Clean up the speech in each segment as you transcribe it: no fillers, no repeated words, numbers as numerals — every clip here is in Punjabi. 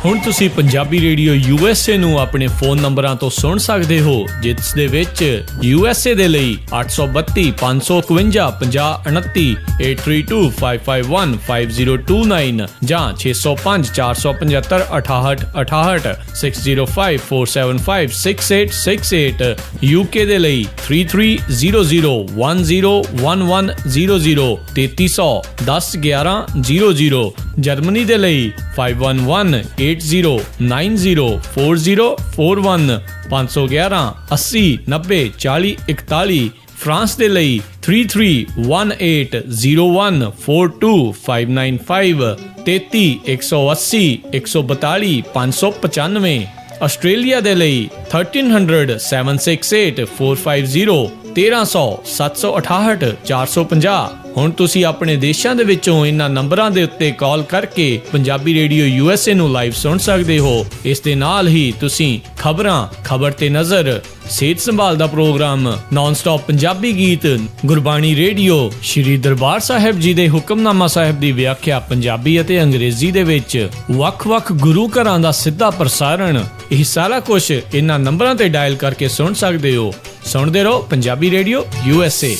ਹੁਣ ਤੁਸੀਂ ਪੰਜਾਬੀ ਰੇਡੀਓ USA ਨੂੰ ਆਪਣੇ ਫੋਨ ਨੰਬਰਾਂ ਤੋਂ ਸੁਣ ਸਕਦੇ ਹੋ, ਜਿਸ ਦੇ ਵਿੱਚ USA ਦੇ ਲਈ 832 551 5029, 8325515029 ਜਾਂ 605 475 6868, 6054756868, UK ਦੇ ਲਈ 3300101100, 3300 101100, ਜਰਮਨੀ ਦੇ ਲਈ 51180904041511 80 90 40 41, फ्रांस ਦੇ ਲਈ 3318014255, 33 180 142 595, ਆਸਟ੍ਰੇਲੀਆ ਦੇ ਲਈ 1300 768 450, 1300 768 450। ਹੁਣ ਤੁਸੀਂ ਆਪਣੇ ਦੇਸ਼ਾਂ ਦੇ ਵਿੱਚੋਂ ਇਹਨਾਂ ਨੰਬਰਾਂ ਦੇ ਉੱਤੇ ਕਾਲ ਕਰਕੇ ਪੰਜਾਬੀ ਰੇਡੀਓ USA ਨੂੰ ਲਾਈਵ ਸੁਣ ਸਕਦੇ ਹੋ। ਇਸ ਦੇ ਨਾਲ ਹੀ ਤੁਸੀਂ ਖਬਰਾਂ, ਖਬਰ ਤੇ ਨਜ਼ਰ, ਸਿਹਤ ਸੰਭਾਲ ਦਾ ਪ੍ਰੋਗਰਾਮ, ਨਾਨ ਸਟਾਪ ਪੰਜਾਬੀ ਗੀਤ, ਗੁਰਬਾਣੀ ਰੇਡੀਓ, ਸ਼੍ਰੀ ਦਰਬਾਰ ਸਾਹਿਬ ਜੀ ਦੇ ਹੁਕਮਨਾਮਾ ਸਾਹਿਬ ਦੀ ਵਿਆਖਿਆ ਪੰਜਾਬੀ ਅਤੇ ਅੰਗਰੇਜ਼ੀ ਦੇ ਵਿੱਚ, ਵੱਖ-ਵੱਖ ਗੁਰੂ ਘਰਾਂ ਦਾ ਸਿੱਧਾ ਪ੍ਰਸਾਰਣ, ਇਹ ਸਾਰਾ ਕੁਝ ਇਹਨਾਂ ਨੰਬਰਾਂ ਤੇ ਡਾਇਲ ਕਰਕੇ ਸੁਣ ਸਕਦੇ ਹੋ। ਸੁਣਦੇ ਰਹੋ Punjabi radio USA।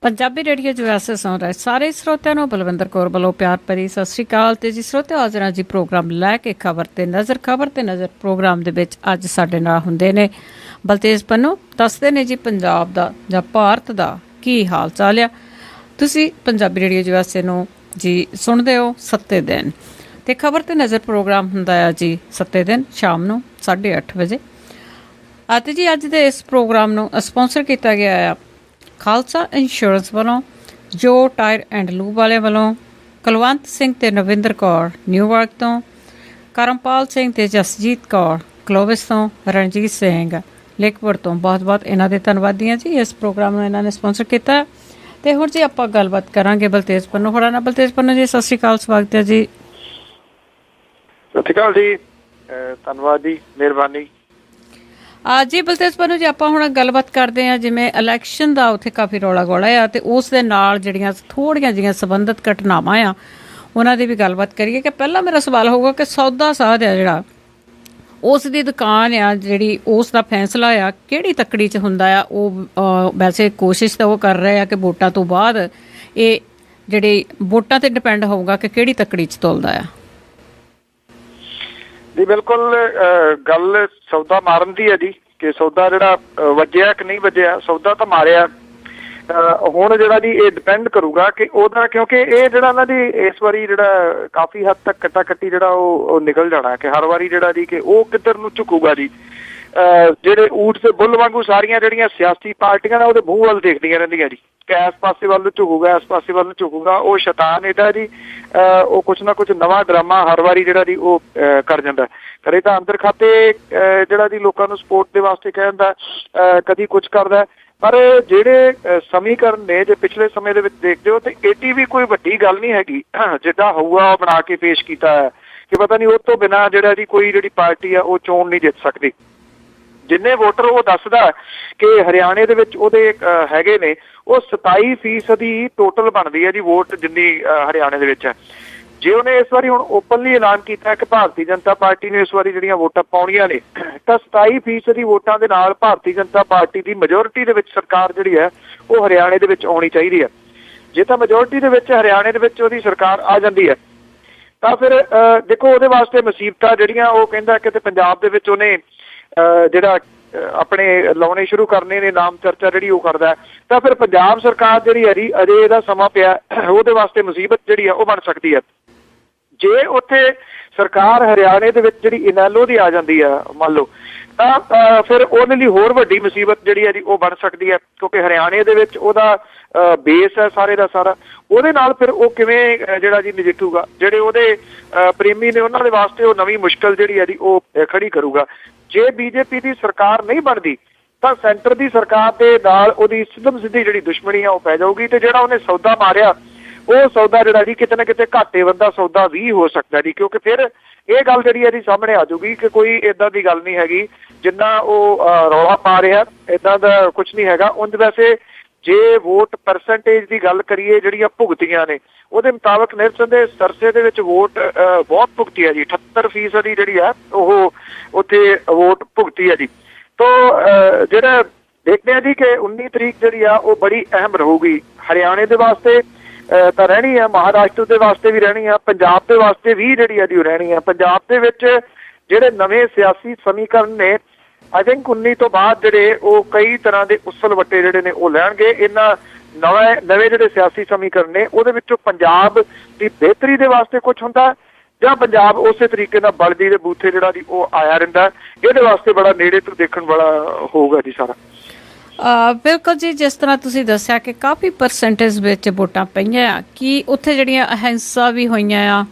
Punjabi radio USA ਸੁਣ ਰਹੇ ਸਾਰੇ ਸਰੋਤਿਆਂ ਨੂੰ ਬਲਵਿੰਦਰ ਕੌਰ ਵੱਲੋਂ ਪਿਆਰ ਭਰੀ ਸਤਿ ਸ਼੍ਰੀ ਅਕਾਲ। ਤੇ ਜੀ ਸਰੋਤਿਓ, ਹਾਜ਼ਰ ਹਾਂ ਜੀ ਪ੍ਰੋਗਰਾਮ ਲੈ ਕੇ ਖਬਰ ਤੇ ਨਜ਼ਰ ਪ੍ਰੋਗਰਾਮ ਦੇ ਵਿੱਚ ਅੱਜ ਸਾਡੇ ਨਾਲ ਹੁੰਦੇ ਨੇ ਬਲਤੇਜ ਪੰਨੂ। ਦੱਸਦੇ ਨੇ ਜੀ ਪੰਜਾਬ ਦਾ ਜਾਂ ਭਾਰਤ ਦਾ ਕੀ ਹਾਲ ਚਾਲ ਆ। ਤੁਸੀਂ ਪੰਜਾਬੀ ਰੇਡੀਓ USA ਨੂੰ ਜੀ ਸੁਣਦੇ ਹੋ ਸੱਤੇ ਦਿਨ, ਤੇ ਖਬਰ ਤੇ ਨਜ਼ਰ ਪ੍ਰੋਗਰਾਮ ਹੁੰਦਾ ਆ ਜੀ ਸੱਤੇ ਦਿਨ ਸ਼ਾਮ ਨੂੰ 8:30 ਵਜੇ। ਅਤੇ ਜੀ ਅੱਜ ਦੇ ਇਸ ਪ੍ਰੋਗਰਾਮ ਨੂੰ ਸਪਾਂਸਰ ਕੀਤਾ ਗਿਆ ਆ ਖਾਲਸਾ ਇੰਸ਼ੋਰੈਂਸ ਵੱਲੋਂ, ਜੋ ਟਾਇਰ ਐਂਡ ਲੂਬ ਵਾਲੇ ਵੱਲੋਂ, ਕੁਲਵੰਤ ਸਿੰਘ ਤੇ ਨਵਿੰਦਰ ਕੌਰ ਨਿਊਯਾਰਕ ਤੋਂ, ਕਰਮਪਾਲ ਸਿੰਘ ਤੇ ਜਸਜੀਤ ਕੌਰ ਕਲੋਵਿਸ ਤੋਂ, ਰਣਜੀਤ ਸਿੰਘ ਲੇਕਪੁਰ ਤੋਂ। ਬਹੁਤ ਬਹੁਤ ਇਹਨਾਂ ਦੇ ਧੰਨਵਾਦੀ ਹਾਂ ਜੀ, ਇਸ ਪ੍ਰੋਗਰਾਮ ਨੂੰ ਇਹਨਾਂ ਨੇ ਸਪਾਂਸਰ ਕੀਤਾ। ਤੇ ਹੁਣ ਜੀ ਆਪਾਂ ਗੱਲਬਾਤ ਕਰਾਂਗੇ ਬਲਤੇਜ ਪੰਨੂ ਹੋਰਾਂ ਨਾਲ। ਬਲਤੇਜ ਪੰਨੂ ਜੀ, ਸਤਿ ਸ਼੍ਰੀ ਅਕਾਲ, ਸਵਾਗਤ ਹੈ ਜੀ। ਸਤਿ ਸ਼੍ਰੀ ਅਕਾਲ ਜੀ, ਧੰਨਵਾਦ ਜੀ, ਮਿਹਰਬਾਨੀ ਜੀ। ਬਲਤੇਜ ਪੰਨੂ ਜੀ, ਆਪਾਂ ਹੁਣ ਗੱਲਬਾਤ ਕਰਦੇ ਹਾਂ ਜਿਵੇਂ ਇਲੈਕਸ਼ਨ ਦਾ ਉੱਥੇ ਕਾਫੀ ਰੌਲਾ ਗੋਲਾ ਆ, ਤੇ ਉਸ ਦੇ ਨਾਲ ਜਿਹੜੀਆਂ ਥੋੜ੍ਹੀਆਂ ਜਿਹੀਆਂ ਸੰਬੰਧਿਤ ਘਟਨਾਵਾਂ ਆ ਉਹਨਾਂ ਦੀ ਵੀ ਗੱਲਬਾਤ ਕਰੀਏ। ਕਿ ਪਹਿਲਾਂ ਮੇਰਾ ਸਵਾਲ ਹੋਊਗਾ ਕਿ ਸੌਦਾ ਸਾਧ ਆ ਜਿਹੜਾ ਉਸ ਦੀ ਦੁਕਾਨ ਆ ਜਿਹੜੀ, ਉਸ ਦਾ ਫੈਸਲਾ ਆ ਕਿਹੜੀ ਤੱਕੜੀ 'ਚ ਹੁੰਦਾ ਆ। ਉਹ ਵੈਸੇ ਕੋਸ਼ਿਸ਼ ਤਾਂ ਉਹ ਕਰ ਰਹੇ ਆ ਕਿ ਵੋਟਾਂ ਤੋਂ ਬਾਅਦ ਇਹ ਜਿਹੜੀ ਵੋਟਾਂ 'ਤੇ ਡਿਪੈਂਡ ਹੋਊਗਾ ਕਿ ਕਿਹੜੀ ਤੱਕੜੀ 'ਚ ਤੁਲਦਾ ਆ ਜੀ। ਬਿਲਕੁਲ ਗੱਲ ਸੌਦਾ ਮਾਰਨ ਦੀ ਹੈ ਜੀ, ਕਿ ਸੌਦਾ ਜਿਹੜਾ ਵੱਜਿਆ ਕਿ ਨਹੀਂ ਵੱਜਿਆ। ਸੌਦਾ ਤਾਂ ਮਾਰਿਆ, ਹੁਣ ਜਿਹੜਾ ਜੀ ਇਹ ਡਿਪੈਂਡ ਕਰੂਗਾ ਕਿ ਉਹਦਾ, ਕਿਉਂਕਿ ਇਹ ਜਿਹੜਾ ਇਹਨਾਂ ਦੀ ਇਸ ਵਾਰੀ ਜਿਹੜਾ ਕਾਫੀ ਹੱਦ ਤੱਕ ਕੱਟਾ ਕੱਟੀ ਜਿਹੜਾ ਉਹ ਨਿਕਲ ਜਾਣਾ, ਕਿ ਹਰ ਵਾਰੀ ਜਿਹੜਾ ਜੀ ਕਿ ਉਹ ਕਿੱਧਰ ਨੂੰ ਝੁਕੂਗਾ ਜੀ। ਜਿਹੜੇ ਊਠ ਦੇ ਬੁੱਲ ਵਾਂਗੂ ਸਾਰੀਆਂ ਜਿਹੜੀਆਂ ਸਿਆਸੀ ਪਾਰਟੀਆਂ ਨੇ ਉਹਦੇ ਮੂੰਹ ਵੱਲ ਦੇਖਦੀਆਂ ਰਹਿੰਦੀਆਂ ਜੀ, ਕਿ ਇਸ ਪਾਸੇ ਵੱਲ ਨੂੰ ਝੁਕੂਗਾ, ਇਸ ਪਾਸੇ ਵੱਲ ਨੂੰ ਝੁਕੂਗਾ। ਉਹ ਸ਼ੈਤਾਨ ਇਹਦਾ ਜੀ, ਉਹ ਕੁਛ ਨਾ ਕੁਛ ਨਵਾਂ ਡਰਾਮਾ ਹਰ ਵਾਰੀ ਜਿਹੜਾ ਜੀ ਉਹ ਕਰ ਜਾਂਦਾ। ਕਦੇ ਤਾਂ ਅੰਦਰ ਖਾਤੇ ਜਿਹੜਾ ਜੀ ਲੋਕਾਂ ਨੂੰ ਸਪੋਰਟ ਦੇ ਵਾਸਤੇ ਕਹਿ ਦਿੰਦਾ, ਕਦੀ ਕੁਛ ਕਰਦਾ। ਪਰ ਜਿਹੜੇ ਸਮੀਕਰਨ ਨੇ ਜੇ ਪਿਛਲੇ ਸਮੇਂ ਦੇ ਵਿੱਚ ਦੇਖਦੇ ਹੋ, ਤੇ ਏਡੀ ਵੀ ਕੋਈ ਵੱਡੀ ਗੱਲ ਨਹੀਂ ਹੈਗੀ। ਜਿੱਦਾਂ ਹਊਆ ਉਹ ਬਣਾ ਕੇ ਪੇਸ਼ ਕੀਤਾ ਹੈ ਕਿ ਪਤਾ ਨਹੀਂ ਉਹ ਤੋਂ ਬਿਨਾਂ ਜਿਹੜਾ ਜੀ ਕੋਈ ਜਿਹੜੀ ਪਾਰਟੀ ਆ ਉਹ ਚੋਣ ਨਹੀਂ ਜਿੱਤ ਸਕਦੀ। ਜਿੰਨੇ ਵੋਟਰ ਉਹ ਦੱਸਦਾ ਕਿ ਹਰਿਆਣੇ ਦੇ ਵਿੱਚ ਉਹਦੇ ਹੈਗੇ ਨੇ, ਉਹ 27% ਟੋਟਲ ਬਣਦੀ ਹੈ ਜੀ ਵੋਟ, ਜਿੰਨੀ ਹਰਿਆਣੇ ਦੇ ਵਿੱਚ ਹੈ। ਜੇ ਉਹਨੇ ਇਸ ਵਾਰੀ ਹੁਣ ਓਪਨਲੀ ਐਲਾਨ ਕੀਤਾ ਕਿ ਭਾਰਤੀ ਜਨਤਾ ਪਾਰਟੀ ਨੇ ਇਸ ਵਾਰੀ ਜਿਹੜੀਆਂ ਵੋਟਾਂ ਪਾਉਣੀਆਂ ਨੇ, ਤਾਂ 27% ਵੋਟਾਂ ਦੇ ਨਾਲ ਭਾਰਤੀ ਜਨਤਾ ਪਾਰਟੀ ਦੀ ਮੈਜੋਰਿਟੀ ਦੇ ਵਿੱਚ ਸਰਕਾਰ ਜਿਹੜੀ ਹੈ ਉਹ ਹਰਿਆਣੇ ਦੇ ਵਿੱਚ ਆਉਣੀ ਚਾਹੀਦੀ ਹੈ। ਜੇ ਤਾਂ ਮੈਜੋਰਿਟੀ ਦੇ ਵਿੱਚ ਹਰਿਆਣੇ ਦੇ ਵਿੱਚ ਉਹਦੀ ਸਰਕਾਰ ਆ ਜਾਂਦੀ ਹੈ, ਤਾਂ ਫਿਰ ਦੇਖੋ ਉਹਦੇ ਵਾਸਤੇ ਮੁਸੀਬਤਾਂ ਜਿਹੜੀਆਂ ਉਹ ਕਹਿੰਦਾ ਕਿ ਪੰਜਾਬ ਦੇ ਵਿੱਚ ਉਹਨੇ ਜਿਹੜਾ ਆਪਣੇ ਲਾਉਣੇ ਸ਼ੁਰੂ ਕਰਨੇ ਨੇ, ਨਾਮ ਚਰਚਾ ਜਿਹੜੀ ਉਹ ਕਰਦਾ, ਤਾਂ ਫਿਰ ਪੰਜਾਬ ਸਰਕਾਰ ਜਿਹੜੀ ਅਜੇ ਇਹਦਾ ਸਮਾਂ ਪਿਆ, ਉਹਦੇ ਵਾਸਤੇ ਮੁਸੀਬਤ ਜਿਹੜੀ ਆ ਉਹ ਬਣ ਸਕਦੀ ਹੈ। ਜੇ ਉੱਥੇ ਸਰਕਾਰ ਹਰਿਆਣੇ ਦੇ ਵਿੱਚ ਜਿਹੜੀ ਇਨੈਲੋ ਦੀ ਆ ਜਾਂਦੀ ਆ ਮੰਨ ਲਓ, ਤਾਂ ਫਿਰ ਉਹਦੇ ਲਈ ਹੋਰ ਵੱਡੀ ਮੁਸੀਬਤ ਜਿਹੜੀ ਹੈ ਜੀ ਉਹ ਬਣ ਸਕਦੀ ਹੈ, ਕਿਉਂਕਿ ਹਰਿਆਣੇ ਦੇ ਵਿੱਚ ਉਹਦਾ ਬੇਸ ਹੈ ਸਾਰੇ ਦਾ ਸਾਰਾ। ਉਹਦੇ ਨਾਲ ਫਿਰ ਉਹ ਕਿਵੇਂ ਜਿਹੜਾ ਜੀ ਨਜਿੱਠੂਗਾ। ਜਿਹੜੇ ਉਹਦੇ ਪ੍ਰੇਮੀ ਨੇ ਉਹਨਾਂ ਦੇ ਵਾਸਤੇ ਉਹ ਨਵੀਂ ਮੁਸ਼ਕਲ ਜਿਹੜੀ ਹੈ ਜੀ ਉਹ ਖੜੀ ਕਰੂਗਾ। ਜੇ BJP ਦੀ ਸਰਕਾਰ ਨਹੀਂ ਬਣਦੀ, ਤਾਂ ਸੈਂਟਰ ਦੀ ਸਰਕਾਰ ਦੇ ਨਾਲ ਉਹਦੀ ਸਿੱਧੀ ਜਿਹੜੀ ਦੁਸ਼ਮਣੀ ਆ ਉਹ ਪੈ ਜਾਊਗੀ। ਤੇ ਜਿਹੜਾ ਉਹਨੇ ਸੌਦਾ ਮਾਰਿਆ, ਉਹ ਸੌਦਾ ਜਿਹੜਾ ਜੀ ਕਿਤੇ ਨਾ ਕਿਤੇ ਘਾਟੇ ਬੰਦਾ ਸੌਦਾ ਵੀ ਹੋ ਸਕਦਾ ਜੀ, ਕਿਉਂਕਿ ਫਿਰ ਇਹ ਗੱਲ ਜਿਹੜੀ ਹੈ ਜੀ ਸਾਹਮਣੇ ਆ ਜਾਊਗੀ ਕਿ ਕੋਈ ਏਦਾਂ ਦੀ ਗੱਲ ਨਹੀਂ ਹੈਗੀ ਜਿੰਨਾ ਉਹ ਰੌਲਾ ਪਾ ਰਿਹਾ, ਏਦਾਂ ਦਾ ਕੁਛ ਨਹੀਂ ਹੈਗਾ। ਉਂਝ ਵੈਸੇ ਜੇ ਵੋਟ ਪਰਸੈਂਟੇਜ ਦੀ ਗੱਲ ਕਰੀਏ ਜਿਹੜੀਆਂ ਭੁਗਤੀਆਂ ਨੇ ਉਹਦੇ ਮੁਤਾਬਕ ਨਿਰਸੰਦੇਹ ਸਰਸੇ ਦੇ ਵਿੱਚ ਵੋਟ ਬਹੁਤ ਭੁਗਤੀ ਹੈ ਜੀ। 78% ਦੀ ਜਿਹੜੀ ਆ ਉਹ ਉੱਥੇ ਵੋਟ ਭੁਗਤੀ ਹੈ ਜੀ। ਤੋ ਜਿਹੜਾ ਦੇਖਦੇ ਆ ਜੀ ਕਿ 19 ਤਰੀਕ ਜਿਹੜੀ ਆ ਉਹ ਬੜੀ ਅਹਿਮ ਰਹੂਗੀ ਹਰਿਆਣੇ ਦੇ ਵਾਸਤੇ ਤਾਂ ਰਹਿਣੀ ਆ, ਮਹਾਰਾਸ਼ਟਰ ਦੇ ਵਾਸਤੇ ਵੀ ਰਹਿਣੀ ਆ, ਪੰਜਾਬ ਦੇ ਵਾਸਤੇ ਵੀ ਜਿਹੜੀ ਆ ਦੀ ਉਹ ਰਹਿਣੀ ਆ। ਪੰਜਾਬ ਦੇ ਵਿੱਚ ਜਿਹੜੇ ਨਵੇਂ ਸਿਆਸੀ ਸਮੀਕਰਨ ਨੇ ਆਈ ਥਿੰਕ 19 ਤੋਂ ਬਾਅਦ ਜਿਹੜੇ ਉਹ ਕਈ ਤਰ੍ਹਾਂ ਦੇ ਉਸਲ ਵੱਟੇ ਜਿਹੜੇ ਨੇ ਉਹ ਲੈਣਗੇ। ਇਹਨਾਂ ਨਵੇਂ ਜਿਹੜੇ ਸਿਆਸੀ ਸਮੀਕਰਨ ਨੇ ਉਹਦੇ ਵਿੱਚੋਂ ਪੰਜਾਬ ਦੀ ਬਿਹਤਰੀ ਦੇ ਵਾਸਤੇ ਕੁਝ ਹੁੰਦਾ ਜਾਂ ਪੰਜਾਬ ਉਸੇ ਤਰੀਕੇ ਨਾਲ ਬਲਦੀ ਦੇ ਬੂਥੇ ਜਿਹੜਾ ਦੀ ਉਹ ਆਇਆ ਰਹਿੰਦਾ, ਇਹਦੇ ਵਾਸਤੇ ਬੜਾ ਨੇੜੇ ਤੋਂ ਦੇਖਣ ਵਾਲਾ ਹੋਊਗਾ ਜੀ ਸਾਰਾ। ਬਿਲਕੁਲ ਜੀ, ਜਿਸ ਤਰ੍ਹਾਂ ਤੁਸੀਂ ਦੱਸਿਆ ਕਿ ਕਾਫੀ ਪਰਸੈਂਟੇਜ ਵਿੱਚ ਵੋਟਾਂ ਪਈਆਂ, ਕਿ ਉੱਥੇ ਜਿਹੜੀਆਂ ਅਹਿੰਸਾ ਵੀ ਹੋਈਆਂ ਆ,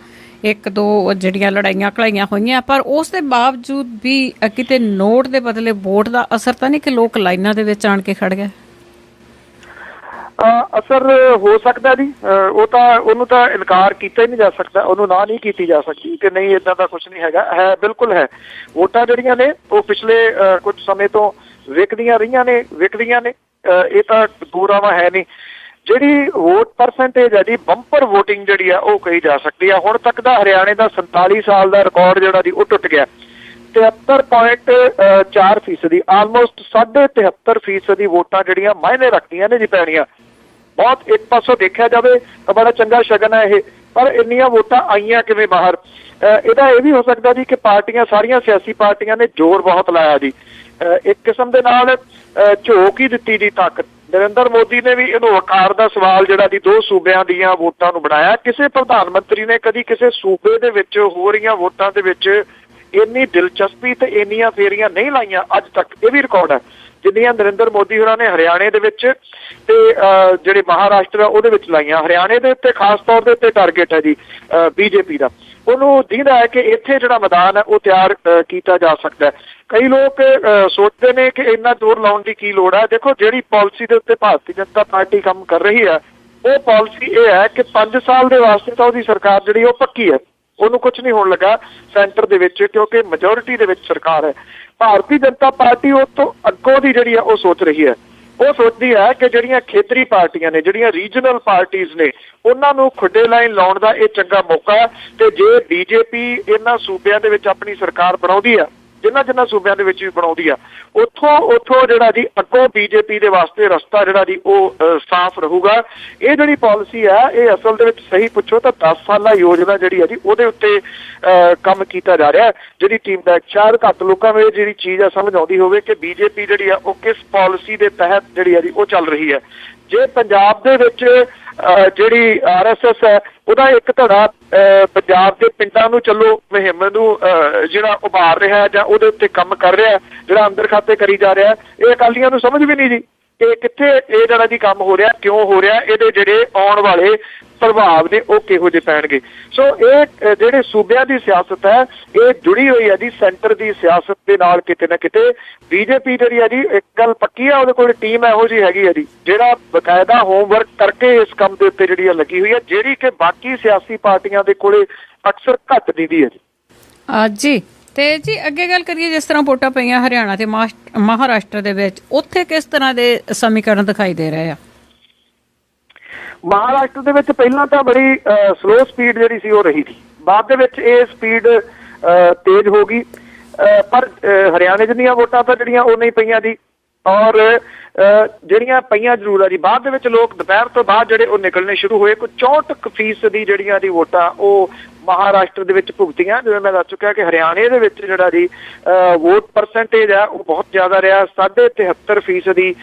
ਇੱਕ ਦੋ ਜਿਹੜੀਆਂ ਲੜਾਈਆਂ ਘੜਾਈਆਂ ਹੋਈਆਂ, ਪਰ ਉਸ ਦੇ ਬਾਵਜੂਦ ਵੀ ਕਿਤੇ ਨੋਟ ਦੇ ਬਦਲੇ ਵੋਟ ਦਾ ਅਸਰ ਤਾਂ ਨਹੀਂ ਕਿ ਲੋਕ ਲਾਈਨਾਂ ਦੇ ਵਿੱਚ ਆਣ ਕੇ ਖੜ ਗਏ? ਅਸਰ ਹੋ ਸਕਦਾ ਜੀ, ਉਹ ਤਾਂ ਉਹਨੂੰ ਤਾਂ ਇਨਕਾਰ ਕੀਤਾ ਹੀ ਨਹੀਂ ਜਾ ਸਕਦਾ, ਉਹਨੂੰ ਨਾ ਨਹੀਂ ਕੀਤੀ ਜਾ ਸਕਦੀ ਕਿ ਨਹੀਂ ਇੱਦਾਂ ਦਾ ਕੁਝ ਨਹੀਂ ਹੈਗਾ। ਹੈ ਬਿਲਕੁਲ ਹੈ, ਵੋਟਾਂ ਜਿਹੜੀਆਂ ਨੇ ਉਹ ਪਿਛਲੇ ਕੁਝ ਸਮੇਂ ਤੋਂ ਵਿਕਦੀਆਂ ਰਹੀਆਂ ਨੇ, ਵਿਕਦੀਆਂ ਨੇ, ਇਹ ਤਾਂ ਦੂਰਾਵਾ ਹੈ ਨਹੀਂ। ਜਿਹੜੀ ਵੋਟ ਪਰਸੈਂਟੇਜ ਹੈ ਜੀ, ਬੰਪਰ ਵੋਟਿੰਗ ਜਿਹੜੀ ਆ ਉਹ ਕਹੀ ਜਾ ਸਕਦੀ ਆ। ਹੁਣ ਤੱਕ ਦਾ ਹਰਿਆਣੇ ਦਾ 47 ਸਾਲ ਦਾ ਰਿਕਾਰਡ ਜਿਹੜਾ ਦੀ ਉਹ ਟੁੱਟ ਗਿਆ। 73.4% ਆਲਮੋਸਟ 73.5% ਦੀ ਵੋਟਾਂ ਜਿਹੜੀਆਂ ਮਾਇਨੇ ਰੱਖਦੀਆਂ ਨੇ ਜੀ ਪੈਣੀਆਂ। ਬਹੁਤ ਇੱਕ ਪਾਸੋਂ ਦੇਖਿਆ ਜਾਵੇ ਤਾਂ ਬੜਾ ਚੰਗਾ ਸ਼ਗਨ ਹੈ ਇਹ, ਪਰ ਇੰਨੀਆਂ ਵੋਟਾਂ ਆਈਆਂ ਕਿਵੇਂ ਬਾਹਰ? ਇਹਦਾ ਇਹ ਵੀ ਹੋ ਸਕਦਾ ਜੀ ਕਿ ਪਾਰਟੀਆਂ, ਸਾਰੀਆਂ ਸਿਆਸੀ ਪਾਰਟੀਆਂ ਨੇ ਜ਼ੋਰ ਬਹੁਤ ਲਾਇਆ ਜੀ, ਇੱਕ ਕਿਸਮ ਦੇ ਨਾਲ ਝੋਕ ਹੀ ਦਿੱਤੀ ਜੀ ਤਾਕਤ। ਨਰਿੰਦਰ ਮੋਦੀ ਨੇ ਵੀ ਇਹਨੂੰ ਵਕਾਰ ਦਾ ਸਵਾਲ ਜਿਹੜਾ ਦੀ 2 ਸੂਬਿਆਂ ਦੀਆਂ ਵੋਟਾਂ ਨੂੰ ਬਣਾਇਆ। ਕਿਸੇ ਪ੍ਰਧਾਨ ਮੰਤਰੀ ਨੇ ਕਦੀ ਕਿਸੇ ਸੂਬੇ ਦੇ ਵਿੱਚ ਹੋ ਰਹੀਆਂ ਵੋਟਾਂ ਦੇ ਵਿੱਚ ਇੰਨੀ ਦਿਲਚਸਪੀ ਤੇ ਇੰਨੀਆਂ ਫੇਰੀਆਂ ਨਹੀਂ ਲਾਈਆਂ ਅੱਜ ਤੱਕ, ਇਹ ਵੀ ਰਿਕਾਰਡ ਹੈ, ਜਿੰਨੀਆਂ ਨਰਿੰਦਰ ਮੋਦੀ ਹੋਰਾਂ ਨੇ ਹਰਿਆਣੇ ਦੇ ਵਿੱਚ ਤੇ ਜਿਹੜੇ ਮਹਾਰਾਸ਼ਟਰ ਆ ਉਹਦੇ ਵਿੱਚ ਲਾਈਆਂ। ਹਰਿਆਣੇ ਦੇ ਉੱਤੇ ਖਾਸ ਤੌਰ ਦੇ ਉੱਤੇ ਟਾਰਗੇਟ ਹੈ ਜੀ ਬੀਜੇਪੀ ਦਾ। ਉਹਨੂੰ ਦਿਖਦਾ ਹੈ ਕਿ ਇੱਥੇ ਜਿਹੜਾ ਮੈਦਾਨ ਹੈ ਉਹ ਤਿਆਰ ਕੀਤਾ ਜਾ ਸਕਦਾ ਹੈ। ਕਈ ਲੋਕ ਸੋਚਦੇ ਨੇ ਕਿ ਇੰਨਾ ਜ਼ੋਰ ਲਾਉਣ ਦੀ ਕੀ ਲੋੜ ਹੈ। ਦੇਖੋ, ਜਿਹੜੀ ਪਾਲਿਸੀ ਦੇ ਉੱਤੇ ਭਾਰਤੀ ਜਨਤਾ ਪਾਰਟੀ ਕੰਮ ਕਰ ਰਹੀ ਹੈ ਉਹ ਪਾਲਿਸੀ ਇਹ ਹੈ ਕਿ 5 ਸਾਲ ਦੇ ਵਾਸਤੇ ਤਾਂ ਉਹਦੀ ਸਰਕਾਰ ਜਿਹੜੀ ਉਹ ਪੱਕੀ ਹੈ, ਉਹਨੂੰ ਕੁਝ ਨਹੀਂ ਹੋਣ ਲੱਗਾ ਸੈਂਟਰ ਦੇ ਵਿੱਚ, ਕਿਉਂਕਿ ਮੈਜੋਰਿਟੀ ਦੇ ਵਿੱਚ ਸਰਕਾਰ ਹੈ। ਭਾਰਤੀ ਜਨਤਾ ਪਾਰਟੀ ਉਹ ਤੋਂ ਅੱਗੋਂ ਦੀ ਜਿਹੜੀ ਆ ਉਹ ਸੋਚ ਰਹੀ ਹੈ। ਉਹ ਸੋਚਦੀ ਹੈ ਕਿ ਜਿਹੜੀਆਂ ਖੇਤਰੀ ਪਾਰਟੀਆਂ ਨੇ, ਜਿਹੜੀਆਂ ਰੀਜਨਲ ਪਾਰਟੀਆਂ ਨੇ, ਉਹਨਾਂ ਨੂੰ ਖੁੱਡੇ ਲਾਈਨ ਲਾਉਣ ਦਾ ਇਹ ਚੰਗਾ ਮੌਕਾ ਹੈ। ਤੇ ਜੇ ਬੀਜੇਪੀ ਇਹਨਾਂ ਸੂਬਿਆਂ ਦੇ ਵਿੱਚ ਆਪਣੀ ਸਰਕਾਰ ਬਣਾਉਂਦੀ ਆ, ਜਿਨ੍ਹਾਂ ਸੂਬਿਆਂ ਦੇ ਵਿੱਚ ਵੀ ਬਣਾਉਂਦੀ ਆ, ਉੱਥੋਂ ਜਿਹੜਾ ਜੀ ਅੱਗੋਂ ਬੀਜੇਪੀ ਦੇ ਵਾਸਤੇ ਰਸਤਾ ਜਿਹੜਾ ਜੀ ਉਹ ਸਾਫ਼ ਰਹੂਗਾ। ਇਹ ਜਿਹੜੀ ਪਾਲਿਸੀ ਆ ਇਹ ਅਸਲ ਦੇ ਵਿੱਚ ਸਹੀ ਪੁੱਛੋ ਤਾਂ 10 ਸਾਲਾ ਯੋਜਨਾ ਜਿਹੜੀ ਆ ਜੀ ਉਹਦੇ ਉੱਤੇ ਕੰਮ ਕੀਤਾ ਜਾ ਰਿਹਾ। ਜਿਹੜੀ ਟੀਮ ਦਾ ਸ਼ਾਇਦ ਘੱਟ ਲੋਕਾਂ ਨੂੰ ਇਹ ਜਿਹੜੀ ਚੀਜ਼ ਆ ਸਮਝ ਆਉਂਦੀ ਹੋਵੇ ਕਿ ਬੀਜੇਪੀ ਜਿਹੜੀ ਆ ਉਹ ਕਿਸ ਪਾਲਿਸੀ ਦੇ ਤਹਿਤ ਜਿਹੜੀ ਆ ਜੀ ਉਹ ਚੱਲ ਰਹੀ ਹੈ। ਜੇ ਪੰਜਾਬ ਦੇ ਵਿੱਚ ਜਿਹੜੀ RSS ਹੈ ਉਹਦਾ ਇੱਕ ਧੜਾ ਪੰਜਾਬ ਦੇ ਪਿੰਡਾਂ ਨੂੰ ਚੱਲੋ ਮੁਹਿੰਮ ਨੂੰ ਜਿਹੜਾ ਉਭਾਰ ਰਿਹਾ ਜਾਂ ਉਹਦੇ ਉੱਤੇ ਕੰਮ ਕਰ ਰਿਹਾ, ਜਿਹੜਾ ਅੰਦਰ ਖਾਤੇ ਕਰੀ ਜਾ ਰਿਹਾ, ਇਹ ਅਕਾਲੀਆਂ ਨੂੰ ਸਮਝ ਵੀ ਨਹੀਂ ਜੀ ਕਿ ਕਿੱਥੇ ਇਹ ਜਿਹੜਾ ਜੀ ਕੰਮ ਹੋ ਰਿਹਾ, ਕਿਉਂ ਹੋ ਰਿਹਾ, ਇਹਦੇ ਜਿਹੜੇ ਆਉਣ ਵਾਲੇ ਪ੍ਰਭਾਵ ਨੇ ਉਹ ਕਿਹੋ ਜਿਹੇ ਪੈਣਗੇ। ਸੋ ਇਹ ਜਿਹੜੇ ਸੂਬਿਆਂ ਦੀ ਸਿਆਸਤ ਹੈ ਇਹ ਜੁੜੀ ਹੋਈ ਹੈ ਜੀ ਸੈਂਟਰ ਦੀ ਸਿਆਸਤ ਦੇ ਨਾਲ। ਕਿਤੇ ਨਾ ਕਿਤੇ ਬੀਜੇਪੀ ਜਿਹੜੀ ਹੈ ਜੀ, ਇੱਕ ਗੱਲ ਪੱਕੀ ਆ, ਉਹਦੇ ਕੋਲ ਟੀਮ ਇਹੋ ਜਿਹੀ ਹੈਗੀ ਹੈ ਜੀ ਜਿਹੜਾ ਬਕਾਇਦਾ ਹੋਮਵਰਕ ਕਰਕੇ ਇਸ ਕੰਮ ਦੇ ਉੱਤੇ ਜਿਹੜੀ ਲੱਗੀ ਹੋਈ ਹੈ, ਜਿਹੜੀ ਕਿ ਬਾਕੀ ਸਿਆਸੀ ਪਾਰਟੀਆਂ ਦੇ ਕੋਲੇ ਅਕਸਰ ਘੱਟ ਦਿੰਦੀ ਹੈ ਜੀ। ਜੀ ਤੇ ਜੀ ਅੱਗੇ ਗੱਲ ਕਰੀਏ, ਜਿਸ ਤਰ੍ਹਾਂ ਵੋਟਾਂ ਪਈਆਂ ਹਰਿਆਣਾ ਤੇ ਮਹਾਰਾਸ਼ਟਰ ਦੇ ਵਿੱਚ, ਉੱਥੇ ਕਿਸ ਤਰ੍ਹਾਂ ਦੇ ਸਮੀਕਰਨ ਦਿਖਾਈ ਦੇ ਰਹੇ ਆ? ਮਹਾਰਾਸ਼ਟਰ ਦੇ ਵਿੱਚ ਪਹਿਲਾਂ ਤਾਂ ਬੜੀ ਸਲੋ ਸਪੀਡ ਜਿਹੜੀ ਸੀ ਉਹ ਰਹੀ ਸੀ, ਬਾਅਦ ਦੇ ਵਿੱਚ ਇਹ ਸਪੀਡ ਤੇਜ਼ ਹੋ ਗਈ। ਪਰ ਹਰਿਆਣੇ ਜਿੰਨੀਆਂ ਵੋਟਾਂ ਤਾਂ ਜਿਹੜੀਆਂ ਉਹ ਨਹੀਂ ਪਈਆਂ ਜੀ, ਔਰ ਜਿਹੜੀਆਂ ਪਈਆਂ ਜ਼ਰੂਰ ਆ ਜੀ। ਬਾਅਦ ਦੇ ਵਿੱਚ ਲੋਕ ਦੁਪਹਿਰ ਤੋਂ ਬਾਅਦ ਜਿਹੜੇ ਉਹ ਨਿਕਲਣੇ ਸ਼ੁਰੂ ਹੋਏ। ਕੋਈ 64% ਦੀ ਜਿਹੜੀਆਂ ਦੀ ਵੋਟਾਂ ਉਹ ਮਹਾਰਾਸ਼ਟਰ ਦੇ ਵਿੱਚ ਭੁਗਤੀਆਂ। ਜਿਵੇਂ ਮੈਂ ਦੱਸ ਚੁੱਕਿਆ ਕਿ ਹਰਿਆਣੇ ਦੇ ਵਿੱਚ ਜਿਹੜਾ ਜੀ ਵੋਟ ਪਰਸੈਂਟੇਜ ਆ ਉਹ ਬਹੁਤ ਜ਼ਿਆਦਾ ਰਿਹਾ। 73.5% ਦੀ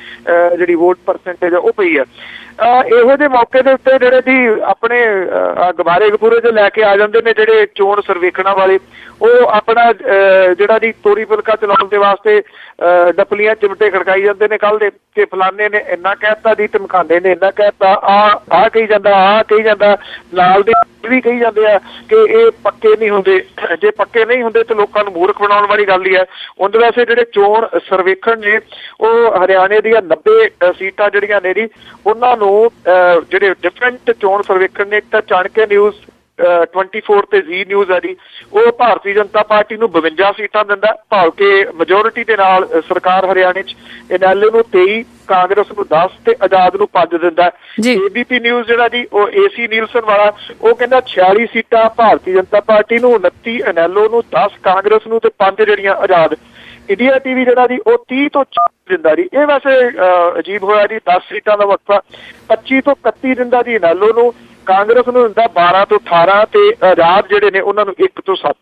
ਜਿਹੜੀ ਵੋਟ ਪਰਸੈਂਟੇਜ ਆ ਉਹ ਪਈ ਆ। ਇਹੋ ਜਿਹੇ ਮੌਕੇ ਦੇ ਉੱਤੇ ਜਿਹੜੇ ਜੀ ਆਪਣੇ ਗਬਾਰੇ ਗਪੂਰੇ ਜੋ ਲੈ ਕੇ ਆ ਜਾਂਦੇ ਨੇ ਜਿਹੜੇ ਚੋਣ ਸਰਵੇਖਣਾਂ ਵਾਲੇ, ਉਹ ਆਪਣਾ ਜਿਹੜਾ ਜੀ ਤੋਰੀ ਫੁਲਕਾ ਚਲਾਉਣ ਦੇ ਵਾਸਤੇ ਡਪਲੀਆਂ ਚਿਮਟੇ ਖੜਕਾਈ ਜਾਂਦੇ ਨੇ ਕੱਲ ਦੇ, ਕਿ ਫਲਾਨੇ ਨੇ ਇੰਨਾ ਕਹਿਤਾ ਜੀ, ਧਮਕਾਨੇ ਨੇ ਇੰਨਾ ਕਹਿਤਾ, ਆਹ ਕਹੀ ਜਾਂਦਾ, ਆਹ ਕਹੀ ਜਾਂਦਾ, ਨਾਲ ਦੇ ਵੀ ਕਹੀ ਜਾਂਦੇ ਆ ਕਿ ਇਹ ਪੱਕੇ ਨਹੀਂ ਹੁੰਦੇ। ਜੇ ਪੱਕੇ ਨਹੀਂ ਹੁੰਦੇ ਤਾਂ ਲੋਕਾਂ ਨੂੰ ਮੂਰਖ ਬਣਾਉਣ ਵਾਲੀ ਗੱਲ ਹੀ ਹੈ। ਉਹਦੇ ਵੈਸੇ ਜਿਹੜੇ ਚੋਣ ਸਰਵੇਖਣ ਨੇ ਉਹ ਹਰਿਆਣੇ ਦੀਆਂ 90 ਸੀਟਾਂ ਜਿਹੜੀਆਂ ਨੇ ਜੀ ਉਹਨਾਂ ਨੂੰ ਜਿਹੜੇ ਡਿਫਰੈਂਟ ਚੋਣ ਸਰਵੇਖਣ ਨੇ, ਇੱਕ ਤਾਂ ਚਾਣਕੇ ਨਿਊਜ਼ 24 ਤੇ ਜ਼ੀ ਨਿਊਜ਼ ਹੈ ਜੀ, ਉਹ ਭਾਰਤੀ ਜਨਤਾ ਪਾਰਟੀ ਨੂੰ 52 ਸੀਟਾਂ ਦਿੰਦਾ, ਭਾਵ ਕਿ ਮੈਜੋਰਿਟੀ ਦੇ ਨਾਲ ਸਰਕਾਰ ਹਰਿਆਣੇ 'ਚ ਇਨੈਲੋ ਨੂੰ 23, ਕਾਂਗਰਸ ਨੂੰ 10 ਤੇ ਆਜ਼ਾਦ ਨੂੰ 5 ਦਿੰਦਾ। ABP ਨਿਊਜ਼ ਜਿਹੜਾ ਜੀ ਉਹ AC ਨੀਲਸਨ ਵਾਲਾ, ਉਹ ਕਹਿੰਦਾ 46 ਸੀਟਾਂ ਭਾਰਤੀ ਜਨਤਾ ਪਾਰਟੀ ਨੂੰ, 29 ਇਨੈਲੋ ਨੂੰ, 10 ਕਾਂਗਰਸ ਨੂੰ ਤੇ 5 ਜਿਹੜੀਆਂ ਆਜ਼ਾਦ। ਇੰਡੀਆ TV ਜਿਹੜਾ ਜੀ ਉਹ 30 ਤੋਂ 40 ਦਿੰਦਾ ਜੀ। ਇਹ ਵੈਸੇ ਅਜੀਬ ਹੋਇਆ ਜੀ, 10 ਸੀਟਾਂ ਦਾ ਵਕਫਾ। 25 ਤੋਂ 31 ਦਿੰਦਾ ਜੀ ਇਨੈਲੋ ਨੂੰ, ਕਾਂਗਰਸ ਨੂੰ ਦਿੰਦਾ 12 ਤੋਂ 18 ਤੇ ਆਜ਼ਾਦ ਜਿਹੜੇ ਨੇ ਉਹਨਾਂ ਨੂੰ 1 ਤੋਂ 7।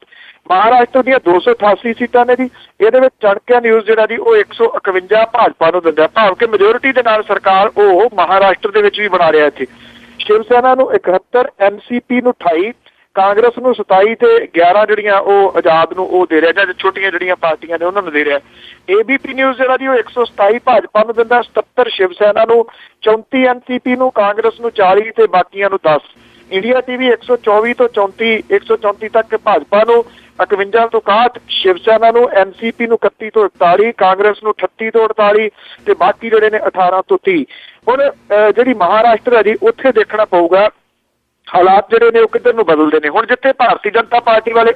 ਮਹਾਰਾਸ਼ਟਰ ਦੀਆਂ 288 ਸੀਟਾਂ ਨੇ ਜੀ, ਇਹਦੇ ਵਿੱਚ ਚਾਣਕਿਆ ਨਿਊਜ਼ ਜਿਹੜਾ ਜੀ ਉਹ 151 ਭਾਜਪਾ ਨੂੰ ਦਿੰਦਾ, ਭਾਵ ਕਿ ਮੈਜੋਰਿਟੀ ਦੇ ਨਾਲ ਸਰਕਾਰ ਉਹ ਮਹਾਰਾਸ਼ਟਰ ਦੇ ਵਿੱਚ ਵੀ ਬਣਾ ਰਿਹਾ। ਇੱਥੇ ਸ਼ਿਵ ਸੈਨਾ ਨੂੰ 71, NCP ਨੂੰ 28, ਕਾਂਗਰਸ ਨੂੰ 27 ਤੇ 11 ਜਿਹੜੀਆਂ ਉਹ ਆਜ਼ਾਦ ਨੂੰ ਉਹ ਦੇ ਰਿਹਾ, ਜਾਂ ਛੋਟੀਆਂ ਜਿਹੜੀਆਂ ਪਾਰਟੀਆਂ ਨੇ ਉਹਨਾਂ ਨੂੰ ਦੇ ਰਿਹਾ। ABP ਨਿਊਜ਼ ਜਿਹੜਾ ਜੀ ਉਹ 127 ਭਾਜਪਾ ਨੂੰ ਦਿੰਦਾ, 77 ਸ਼ਿਵ ਸੈਨਾ ਨੂੰ, 34 NCP ਨੂੰ, ਕਾਂਗਰਸ ਨੂੰ 40 ਤੇ ਬਾਕੀਆਂ ਨੂੰ 10। ਇੰਡੀਆ TV 124 ਤੋਂ 134 ਤੱਕ ਭਾਜਪਾ ਨੂੰ, 51 ਤੋਂ 61 ਸ਼ਿਵ ਸੈਨਾ ਨੂੰ, NCP ਨੂੰ 31 ਤੋਂ 41, ਕਾਂਗਰਸ ਨੂੰ 38 ਤੋਂ 48 ਤੇ ਬਾਕੀ ਜਿਹੜੇ ਨੇ 18 ਤੋਂ 30। ਹੁਣ ਜਿਹੜੀ ਮਹਾਰਾਸ਼ਟਰ ਹੈ ਜੀ, ਉੱਥੇ ਦੇਖਣਾ ਪਊਗਾ ਹਾਲਾਤ ਜਿਹੜੇ ਨੇ ਉਹ ਕਿੱਧਰ ਨੂੰ ਬਦਲਦੇ ਨੇ। ਹੁਣ ਜਿੱਥੇ ਭਾਰਤੀ ਜਨਤਾ ਪਾਰਟੀ ਵਾਲੇ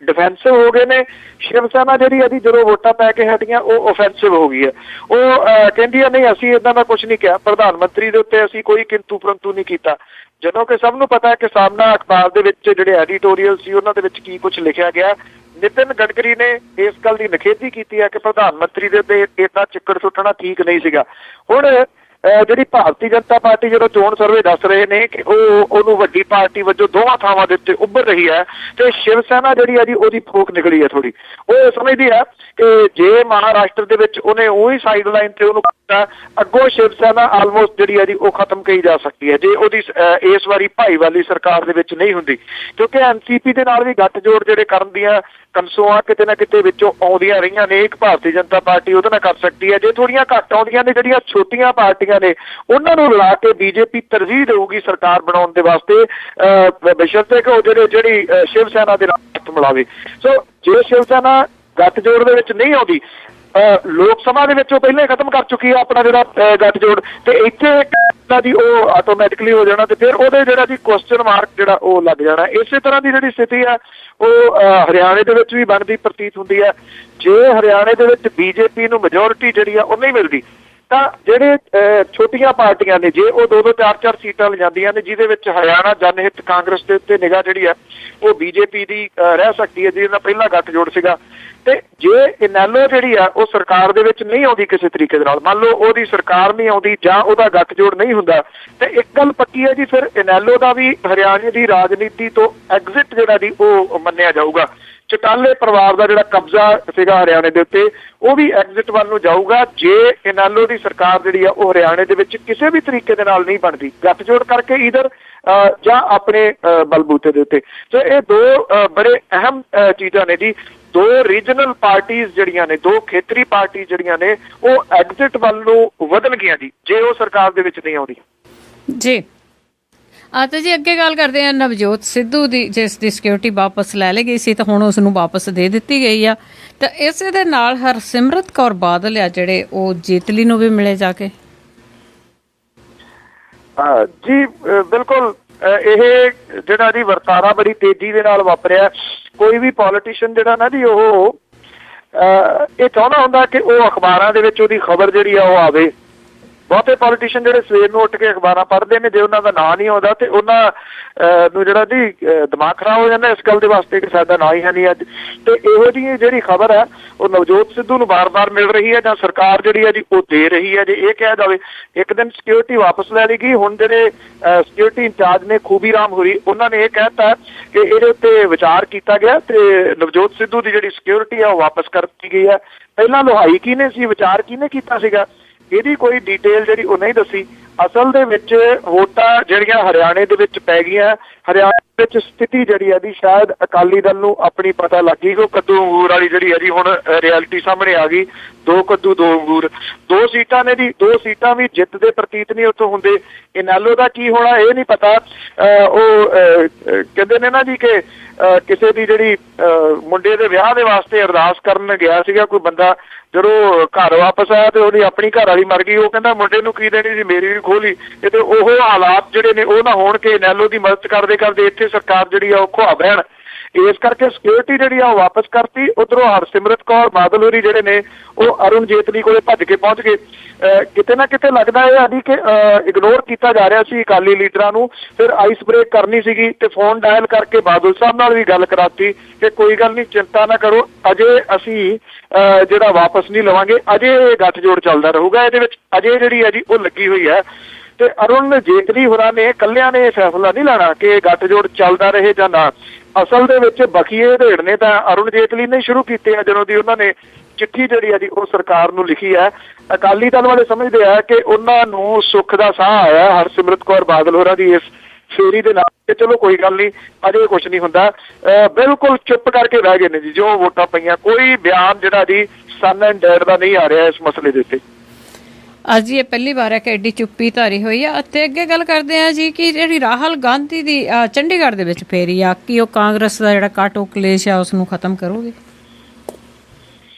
ਡਿਫੈਂਸਿਵ ਹੋ ਗਏ ਨੇ, ਸ਼ਿਵ ਸੈਨਾ ਜਿਹੜੀ ਇਹਦੀ ਜਦੋਂ ਵੋਟਾਂ ਪੈ ਕੇ ਹਟੀਆਂ ਉਹ ਓਫੈਂਸਿਵ ਹੋ ਗਈ ਹੈ। ਉਹ ਕਹਿੰਦੀ ਹੈ ਨਹੀਂ ਅਸੀਂ ਇੱਦਾਂ ਦਾ ਕੁਝ ਨਹੀਂ ਕਿਹਾ, ਪ੍ਰਧਾਨ ਮੰਤਰੀ ਦੇ ਉੱਤੇ ਅਸੀਂ ਕੋਈ ਕਿੰਤੂ ਪਰੰਤੂ ਨਹੀਂ ਕੀਤਾ, ਜਦੋਂ ਕਿ ਸਭ ਨੂੰ ਪਤਾ ਹੈ ਕਿ ਸਾਹਮਣਾ ਅਖਬਾਰ ਦੇ ਵਿੱਚ ਜਿਹੜੇ ਐਡੀਟੋਰੀਅਲ ਸੀ ਉਹਨਾਂ ਦੇ ਵਿੱਚ ਕੀ ਕੁਝ ਲਿਖਿਆ ਗਿਆ। ਨਿਤਿਨ ਗਡਕਰੀ ਨੇ ਇਸ ਗੱਲ ਦੀ ਨਿਖੇਧੀ ਕੀਤੀ ਹੈ ਕਿ ਪ੍ਰਧਾਨ ਮੰਤਰੀ ਦੇ ਉੱਤੇ ਏਦਾਂ ਚਿੱਕੜ ਸੁੱਟਣਾ ਠੀਕ ਨਹੀਂ ਸੀਗਾ। ਹੁਣ ਜਿਹੜੀ ਭਾਰਤੀ ਜਨਤਾ ਪਾਰਟੀ ਜਦੋਂ ਚੋਣ ਸਰਵੇ ਦੱਸ ਰਹੇ ਨੇ ਕਿ ਉਹਨੂੰ ਵੱਡੀ ਪਾਰਟੀ ਵਜੋਂ ਦੋਵਾਂ ਥਾਵਾਂ ਦੇ ਉੱਤੇ ਉੱਭਰ ਰਹੀ ਹੈ, ਤੇ ਸ਼ਿਵ ਸੈਨਾ ਜਿਹੜੀ ਹੈ ਜੀ ਉਹਦੀ ਫੋਕ ਨਿਕਲੀ ਹੈ ਥੋੜੀ। ਉਹ ਸਮਝਦੀ ਹੈ ਕਿ ਜੇ ਮਹਾਰਾਸ਼ਟਰ ਦੇ ਵਿੱਚ ਉਹਨੇ ਉਹੀ ਸਾਈਡ ਲਾਈਨ ਤੇ ਉਹਨੂੰ ਕੀਤਾ, ਅੱਗੋਂ ਸ਼ਿਵ ਸੈਨਾ ਆਲਮੋਸਟ ਜਿਹੜੀ ਹੈ ਜੀ ਉਹ ਖਤਮ ਕਹੀ ਜਾ ਸਕਦੀ ਹੈ ਜੇ ਉਹਦੀ ਇਸ ਵਾਰੀ ਭਾਈਵਾਲੀ ਸਰਕਾਰ ਦੇ ਵਿੱਚ ਨਹੀਂ ਹੁੰਦੀ, ਕਿਉਂਕਿ NCP ਦੇ ਨਾਲ ਵੀ ਗੱਠਜੋੜ ਜਿਹੜੇ ਕਰਨ ਦੀਆਂ ਕਨਸੋਆਂ ਕਿਤੇ ਨਾ ਕਿਤੇ ਵਿੱਚੋਂ ਆਉਂਦੀਆਂ ਰਹੀਆਂ ਨੇ। ਇੱਕ ਭਾਰਤੀ ਜਨਤਾ ਪਾਰਟੀ ਉਹਦੇ ਨਾਲ ਕਰ ਸਕਦੀ ਹੈ। ਜੇ ਥੋੜੀਆਂ ਘੱਟ ਆਉਂਦੀਆਂ ਨੇ ਜਿਹੜੀਆਂ ਛੋਟੀਆਂ ਪਾਰਟੀਆਂ ਨੇ ਉਹਨਾਂ ਨੂੰ ਰਲਾ ਕੇ BJP ਤਰਜੀਹ ਦੇਊਗੀ ਸਰਕਾਰ ਬਣਾਉਣ ਦੇ ਵਾਸਤੇ, ਬਸ਼ਰਤੇ ਕਿ ਉਹ ਜਿਹੜੀ ਸ਼ਿਵ ਸੈਨਾ ਦੇ ਨਾਲ ਹੱਥ ਮਿਲਾਵੇ। ਸੋ ਜੇ ਸ਼ਿਵ ਸੈਨਾ ਗੱਠਜੋੜ ਦੇ ਵਿੱਚ ਨਹੀਂ ਆਉਂਦੀ, ਲੋਕ ਸਭਾ ਦੇ ਵਿੱਚ ਉਹ ਪਹਿਲਾਂ ਹੀ ਖਤਮ ਕਰ ਚੁੱਕੀ ਹੈ ਆਪਣਾ ਜਿਹੜਾ ਗੱਠਜੋੜ, ਤੇ ਇੱਥੇ ਦੀ ਉਹ ਆਟੋਮੈਟਿਕਲੀ ਹੋ ਜਾਣਾ, ਤੇ ਫਿਰ ਉਹਦੇ ਜਿਹੜਾ ਜੀ ਕੁਐਸਚਨ ਮਾਰਕ ਜਿਹੜਾ ਉਹ ਲੱਗ ਜਾਣਾ। ਇਸੇ ਤਰ੍ਹਾਂ ਦੀ ਜਿਹੜੀ ਸਥਿਤੀ ਹੈ ਉਹ ਹਰਿਆਣੇ ਦੇ ਵਿੱਚ ਵੀ ਬਣਦੀ ਪ੍ਰਤੀਤ ਹੁੰਦੀ ਹੈ। ਜੇ ਹਰਿਆਣੇ ਦੇ ਵਿੱਚ BJP ਨੂੰ ਮੈਜੋਰਿਟੀ ਜਿਹੜੀ ਆ ਉਹ ਨਹੀਂ ਮਿਲਦੀ, ਤਾਂ ਜਿਹੜੇ ਛੋਟੀਆਂ ਪਾਰਟੀਆਂ ਨੇ ਜੇ ਉਹ 2-2, 4-4 ਸੀਟਾਂ ਲਿਜਾਂਦੀਆਂ ਨੇ, ਜਿਹਦੇ ਵਿੱਚ ਹਰਿਆਣਾ ਜਨਹਿਤ ਕਾਂਗਰਸ ਦੇ ਉੱਤੇ ਨਿਗਾਹ ਜਿਹੜੀ ਆ ਉਹ BJP ਦੀ ਰਹਿ ਸਕਦੀ ਹੈ, ਜਿਹਦਾ ਪਹਿਲਾ ਗੱਠਜੋੜ ਸੀਗਾ। ਤੇ ਜੇ ਇਨੈਲੋ ਜਿਹੜੀ ਆ ਉਹ ਸਰਕਾਰ ਦੇ ਵਿੱਚ ਨਹੀਂ ਆਉਂਦੀ ਕਿਸੇ ਤਰੀਕੇ ਦੇ ਨਾਲ, ਮੰਨ ਲਓ ਉਹਦੀ ਸਰਕਾਰ ਨਹੀਂ ਆਉਂਦੀ ਜਾਂ ਉਹਦਾ ਗੱਠਜੋੜ ਨਹੀਂ ਹੁੰਦਾ, ਤੇ ਇੱਕ ਗੱਲ ਪੱਕੀ ਹੈ ਜੀ, ਫਿਰ ਇਨੈਲੋ ਦਾ ਵੀ ਹਰਿਆਣੇ ਦੀ ਰਾਜਨੀਤੀ ਤੋਂ ਐਗਜ਼ਿਟ ਜਿਹੜਾ ਜੀ ਉਹ ਮੰਨਿਆ ਜਾਊਗਾ। ਚਟਾਲੇ ਪਰਿਵਾਰ ਦਾ ਜਿਹੜਾ ਕਬਜ਼ਾ ਸੀਗਾ ਹਰਿਆਣੇ ਦੇ ਉੱਤੇ ਉਹ ਵੀ ਐਗਜ਼ਿਟ ਵੱਲ ਨੂੰ ਜਾਊਗਾ ਜੇ ਇਨੈਲੋ ਦੀ ਸਰਕਾਰ ਜਿਹੜੀ ਆ ਉਹ ਹਰਿਆਣੇ ਦੇ ਵਿੱਚ ਕਿਸੇ ਵੀ ਤਰੀਕੇ ਦੇ ਨਾਲ ਨਹੀਂ ਬਣਦੀ, ਗੱਠਜੋੜ ਕਰਕੇ ਈਧਰ ਜਾਂ ਆਪਣੇ ਬਲਬੂਤੇ ਦੇ ਉੱਤੇ। ਸੋ ਇਹ ਦੋ ਬੜੇ ਅਹਿਮ ਚੀਜ਼ਾਂ ਨੇ ਜੀ। ਦੋ ਰੀਜਨਲ ਪਾਰਟੀਆਂ ਜਿਹੜੀਆਂ ਨੇ, ਦੋ ਖੇਤਰੀ ਪਾਰਟੀ ਜਿਹੜੀਆਂ ਨੇ ਉਹ ਐਗਜ਼ਿਟ ਵੱਲ ਨੂੰ ਵਧਣਗੀਆਂ ਜੀ ਜੇ ਉਹ ਸਰਕਾਰ ਦੇ ਵਿੱਚ ਨਹੀਂ ਆਉਂਦੀ ਜੀ। ਤੇ ਜੀ ਅੱਗੇ ਗੱਲ ਕਰਦੇ ਆ ਨਵਜੋਤ ਸਿੱਧੂ ਦੀ, ਜਿਸ ਦੀ ਸਿਕਿਉਰਿਟੀ ਵਾਪਸ ਲੈ ਲਈ ਗਈ ਸੀ ਤਾਂ ਹੁਣ ਉਸ ਨੂੰ ਵਾਪਸ ਦੇ ਦਿੱਤੀ ਗਈ ਆ, ਤਾਂ ਇਸੇ ਦੇ ਨਾਲ ਹਰਸਿਮਰਤ ਕੌਰ ਬਾਦਲ ਆ ਜਿਹੜੇ ਉਹ ਜੇਤਲੀ ਨੂੰ ਵੀ ਮਿਲੇ ਜਾ ਕੇ। ਜੀ ਬਿਲਕੁਲ, ਇਹ ਜਿਹੜਾ ਜੀ ਵਰਤਾਰਾ ਬੜੀ ਤੇਜ਼ੀ ਦੇ ਨਾਲ ਵਾਪਰਿਆ। ਕੋਈ ਵੀ ਪੋਲੀਟੀਸ਼ੀਅਨ ਜਿਹੜਾ ਨਾ ਜੀ ਉਹ ਇਹ ਚਾਹੁੰਦਾ ਹੁੰਦਾ ਕਿ ਉਹ ਅਖਬਾਰਾਂ ਦੇ ਵਿੱਚ ਉਹਦੀ ਖਬਰ ਜਿਹੜੀ ਆ ਉਹ ਆਵੇ। ਬਹੁਤੇ ਪੋਲੀਟੀਸ਼ੀਅਨ ਜਿਹੜੇ ਸਵੇਰ ਨੂੰ ਉੱਠ ਕੇ ਅਖਬਾਰਾਂ ਪੜ੍ਹਦੇ ਨੇ, ਜੇ ਉਹਨਾਂ ਦਾ ਨਾਂ ਨਹੀਂ ਆਉਂਦਾ ਤੇ ਉਹਨਾਂ ਨੂੰ ਜਿਹੜਾ ਜੀ ਦਿਮਾਗ ਖਰਾਬ ਹੋ ਜਾਂਦਾ ਇਸ ਗੱਲ ਦੇ ਵਾਸਤੇ ਕਿ ਸਾਡਾ ਨਾਂ ਹੀ ਹੈ ਨਹੀਂ ਅੱਜ। ਤੇ ਇਹੋ ਜਿਹੀ ਜਿਹੜੀ ਖਬਰ ਹੈ ਉਹ ਨਵਜੋਤ ਸਿੱਧੂ ਨੂੰ ਬਾਰ-ਬਾਰ ਮਿਲ ਰਹੀ ਹੈ ਜਾਂ ਸਰਕਾਰ ਜਿਹੜੀ ਹੈ ਜੀ ਉਹ ਦੇ ਰਹੀ ਹੈ। ਜੇ ਇਹ ਕਿਹਾ ਜਾਵੇ ਇੱਕ ਦਿਨ ਸਿਕਿਉਰਿਟੀ ਵਾਪਸ ਲੈ ਲਈ ਗਈ, ਹੁਣ ਜਿਹੜੇ ਸਿਕਿਉਰਿਟੀ ਇੰਚਾਰਜ ਨੇ ਖੂਬੀ ਰਾਮ ਹੋਰੀ, ਉਹਨਾਂ ਨੇ ਇਹ ਕਹਿਤਾ ਕਿ ਇਹਦੇ ਉੱਤੇ ਵਿਚਾਰ ਕੀਤਾ ਗਿਆ ਤੇ ਨਵਜੋਤ ਸਿੱਧੂ ਦੀ ਜਿਹੜੀ ਸਿਕਿਉਰਿਟੀ ਆ ਉਹ ਵਾਪਸ ਕਰ ਦਿੱਤੀ ਗਈ ਹੈ। ਪਹਿਲਾਂ ਲੋਹਾਈ ਕਿਹਨੇ ਸੀ, ਵਿਚਾਰ ਕਿਹਨੇ ਕੀਤਾ ਸੀਗਾ, ਇਹਦੀ ਕੋਈ ਡਿਟੇਲ ਜਿਹੜੀ ਉਹ ਨਹੀਂ ਦੱਸੀ। ਅਸਲ ਦੇ ਵਿੱਚ ਵੋਟਾਂ ਜਿਹੜੀਆਂ ਹਰਿਆਣੇ ਦੇ ਵਿੱਚ ਪੈ ਗਈਆਂ, ਹਰਿਆਣੇ ਵਿੱਚ ਸਥਿਤੀ ਜਿਹੜੀ ਹੈ ਦੀ ਸ਼ਾਇਦ ਅਕਾਲੀ ਦਲ ਨੂੰ ਆਪਣੀ ਪਤਾ ਲੱਗ ਗਈ ਕਿ ਕੱਦੂ ਅੰਗੂਰ ਵਾਲੀ ਜਿਹੜੀ ਹੈ ਜੀ ਹੁਣ ਰਿਐਲਿਟੀ ਸਾਹਮਣੇ ਆ ਗਈ। ਦੋ ਕੱਦੂ ਦੋ ਅੰਗੂਰ। 2 ਸੀਟਾਂ ਨੇ ਜੀ, 2 ਸੀਟਾਂ ਵੀ ਜਿੱਤ ਦੇ ਪ੍ਰਤੀਤ ਨਹੀਂ ਉੱਥੋਂ ਹੁੰਦੇ। ਇਨੈਲੋ ਦਾ ਕੀ ਹੋਣਾ ਇਹ ਨਹੀਂ ਪਤਾ। ਉਹ ਕਹਿੰਦੇ ਨੇ ਨਾ ਜੀ ਕਿ ਕਿਸੇ ਦੀ ਜਿਹੜੀ ਮੁੰਡੇ ਦੇ ਵਿਆਹ ਦੇ ਵਾਸਤੇ ਅਰਦਾਸ ਕਰਨ ਗਿਆ ਸੀਗਾ ਕੋਈ ਬੰਦਾ, ਜਦੋਂ ਘਰ ਵਾਪਸ ਆਇਆ ਤੇ ਉਹਦੀ ਆਪਣੀ ਘਰ ਵਾਲੀ ਮਰ ਗਈ। ਉਹ ਕਹਿੰਦਾ ਮੁੰਡੇ ਨੂੰ ਕੀ ਦੇਣੀ ਸੀ, ਮੇਰੀ ਵੀ ਖੋਲੀ। ਤੇ ਉਹ ਹਾਲਾਤ ਜਿਹੜੇ ਨੇ ਉਹ ਨਾ ਹੋਣ ਕਿ ਇਨੈਲੋ ਦੀ ਮਦਦ ਕਰਦੇ ਕਰਦੇ ਇੱਥੇ ਸਰਕਾਰ ਜਿਹੜੀ ਆ ਉਹ ਖੁਆਬ ਰਹਿਣ। ਇਸ ਕਰਕੇ ਸਿਕਿਉਰਿਟੀ ਜਿਹੜੀ ਆ ਉਹ ਵਾਪਸ ਕਰਤੀ। ਉੱਧਰੋਂ ਹਰਸਿਮਰਤ ਕੌਰ ਬਾਦਲ ਹੋਰੀ ਜਿਹੜੇ ਨੇ ਉਹ ਅਰੁਣ ਜੇਤਲੀ ਕੋਲੇ ਭੱਜ ਕੇ ਪਹੁੰਚ ਗਏ। ਕਿਤੇ ਨਾ ਕਿਤੇ ਲੱਗਦਾ ਇਹ ਆ ਜੀ ਕਿ ਇਗਨੋਰ ਕੀਤਾ ਜਾ ਰਿਹਾ ਸੀ ਅਕਾਲੀ ਲੀਡਰਾਂ ਨੂੰ। ਫਿਰ ਆਈਸ ਬ੍ਰੇਕ ਕਰਨੀ ਸੀਗੀ ਤੇ ਫੋਨ ਡਾਇਲ ਕਰਕੇ ਬਾਦਲ ਸਾਹਿਬ ਨਾਲ ਵੀ ਗੱਲ ਕਰਾਤੀ ਕਿ ਕੋਈ ਗੱਲ ਨਹੀਂ, ਚਿੰਤਾ ਨਾ ਕਰੋ, ਅਜੇ ਅਸੀਂ ਜਿਹੜਾ ਵਾਪਸ ਨਹੀਂ ਲਵਾਂਗੇ, ਅਜੇ ਗੱਠਜੋੜ ਚੱਲਦਾ ਰਹੂਗਾ। ਇਹਦੇ ਵਿੱਚ ਅਜੇ ਜਿਹੜੀ ਹੈ ਜੀ ਉਹ ਲੱਗੀ ਹੋਈ ਹੈ। ਤੇ ਅਰੁਣ ਜੇਤਲੀ ਹੋਰਾਂ ਨੇ ਇਕੱਲਿਆਂ ਨੇ ਫੈਸਲਾ ਨਹੀਂ ਲੈਣਾ ਕਿ ਗੱਠਜੋੜ ਚੱਲਦਾ ਰਹੇ ਜਾਂ ਨਾ। ਅਸਲ ਦੇ ਵਿੱਚ ਬਖੀਏ ਢੇੜਨੇ ਤਾਂ ਅਰੁਣ ਜੇਤਲੀ ਨੇ ਸ਼ੁਰੂ ਕੀਤੇ ਆ ਜਦੋਂ ਦੀ ਉਹਨਾਂ ਨੇ ਚਿੱਠੀ ਜਿਹੜੀ ਆ ਜੀ ਉਹ ਸਰਕਾਰ ਨੂੰ ਲਿਖੀ ਹੈ। ਅਕਾਲੀ ਦਲ ਵਾਲੇ ਸਮਝਦੇ ਆ ਕਿ ਉਹਨਾਂ ਨੂੰ ਸੁੱਖ ਦਾ ਸਾਹ ਆਇਆ ਹਰਸਿਮਰਤ ਕੌਰ ਬਾਦਲ ਹੋਰਾਂ ਦੀ ਇਸ ਫੇਰੀ ਦੇ ਨਾਲ ਕਿ ਚਲੋ ਕੋਈ ਗੱਲ ਨਹੀਂ, ਅਜੇ ਕੁਛ ਨਹੀਂ ਹੁੰਦਾ। ਬਿਲਕੁਲ ਚੁੱਪ ਕਰਕੇ ਬਹਿ ਗਏ ਨੇ ਜੀ। ਜੋ ਵੋਟਾਂ ਪਈਆਂ, ਕੋਈ ਬਿਆਨ ਜਿਹੜਾ ਜੀ ਸਨ ਐਂਡ ਡੈਡ ਦਾ ਨਹੀਂ ਆ ਰਿਹਾ ਇਸ ਮਸਲੇ ਦੇ ਉੱਤੇ। ਅੱਜ ਇਹ ਪਹਿਲੀ ਵਾਰ ਹੈ ਕਿ ਐਡੀ ਚੁੱਪੀ ਧਾਰੀ ਹੋਈ ਆ। ਅਤੇ ਅੱਗੇ ਗੱਲ ਕਰਦੇ ਆ ਜੀ ਕਿ ਜਿਹੜੀ ਰਾਹੁਲ ਗਾਂਧੀ ਦੀ ਚੰਡੀਗੜ੍ਹ ਦੇ ਵਿੱਚ ਫੇਰੀ ਆ, ਕੀ ਉਹ ਕਾਂਗਰਸ ਦਾ ਜਿਹੜਾ ਕਾਟੋ ਕਲੇਸ਼ ਆ ਉਸ ਨੂੰ ਖਤਮ ਕਰੋਗੇ?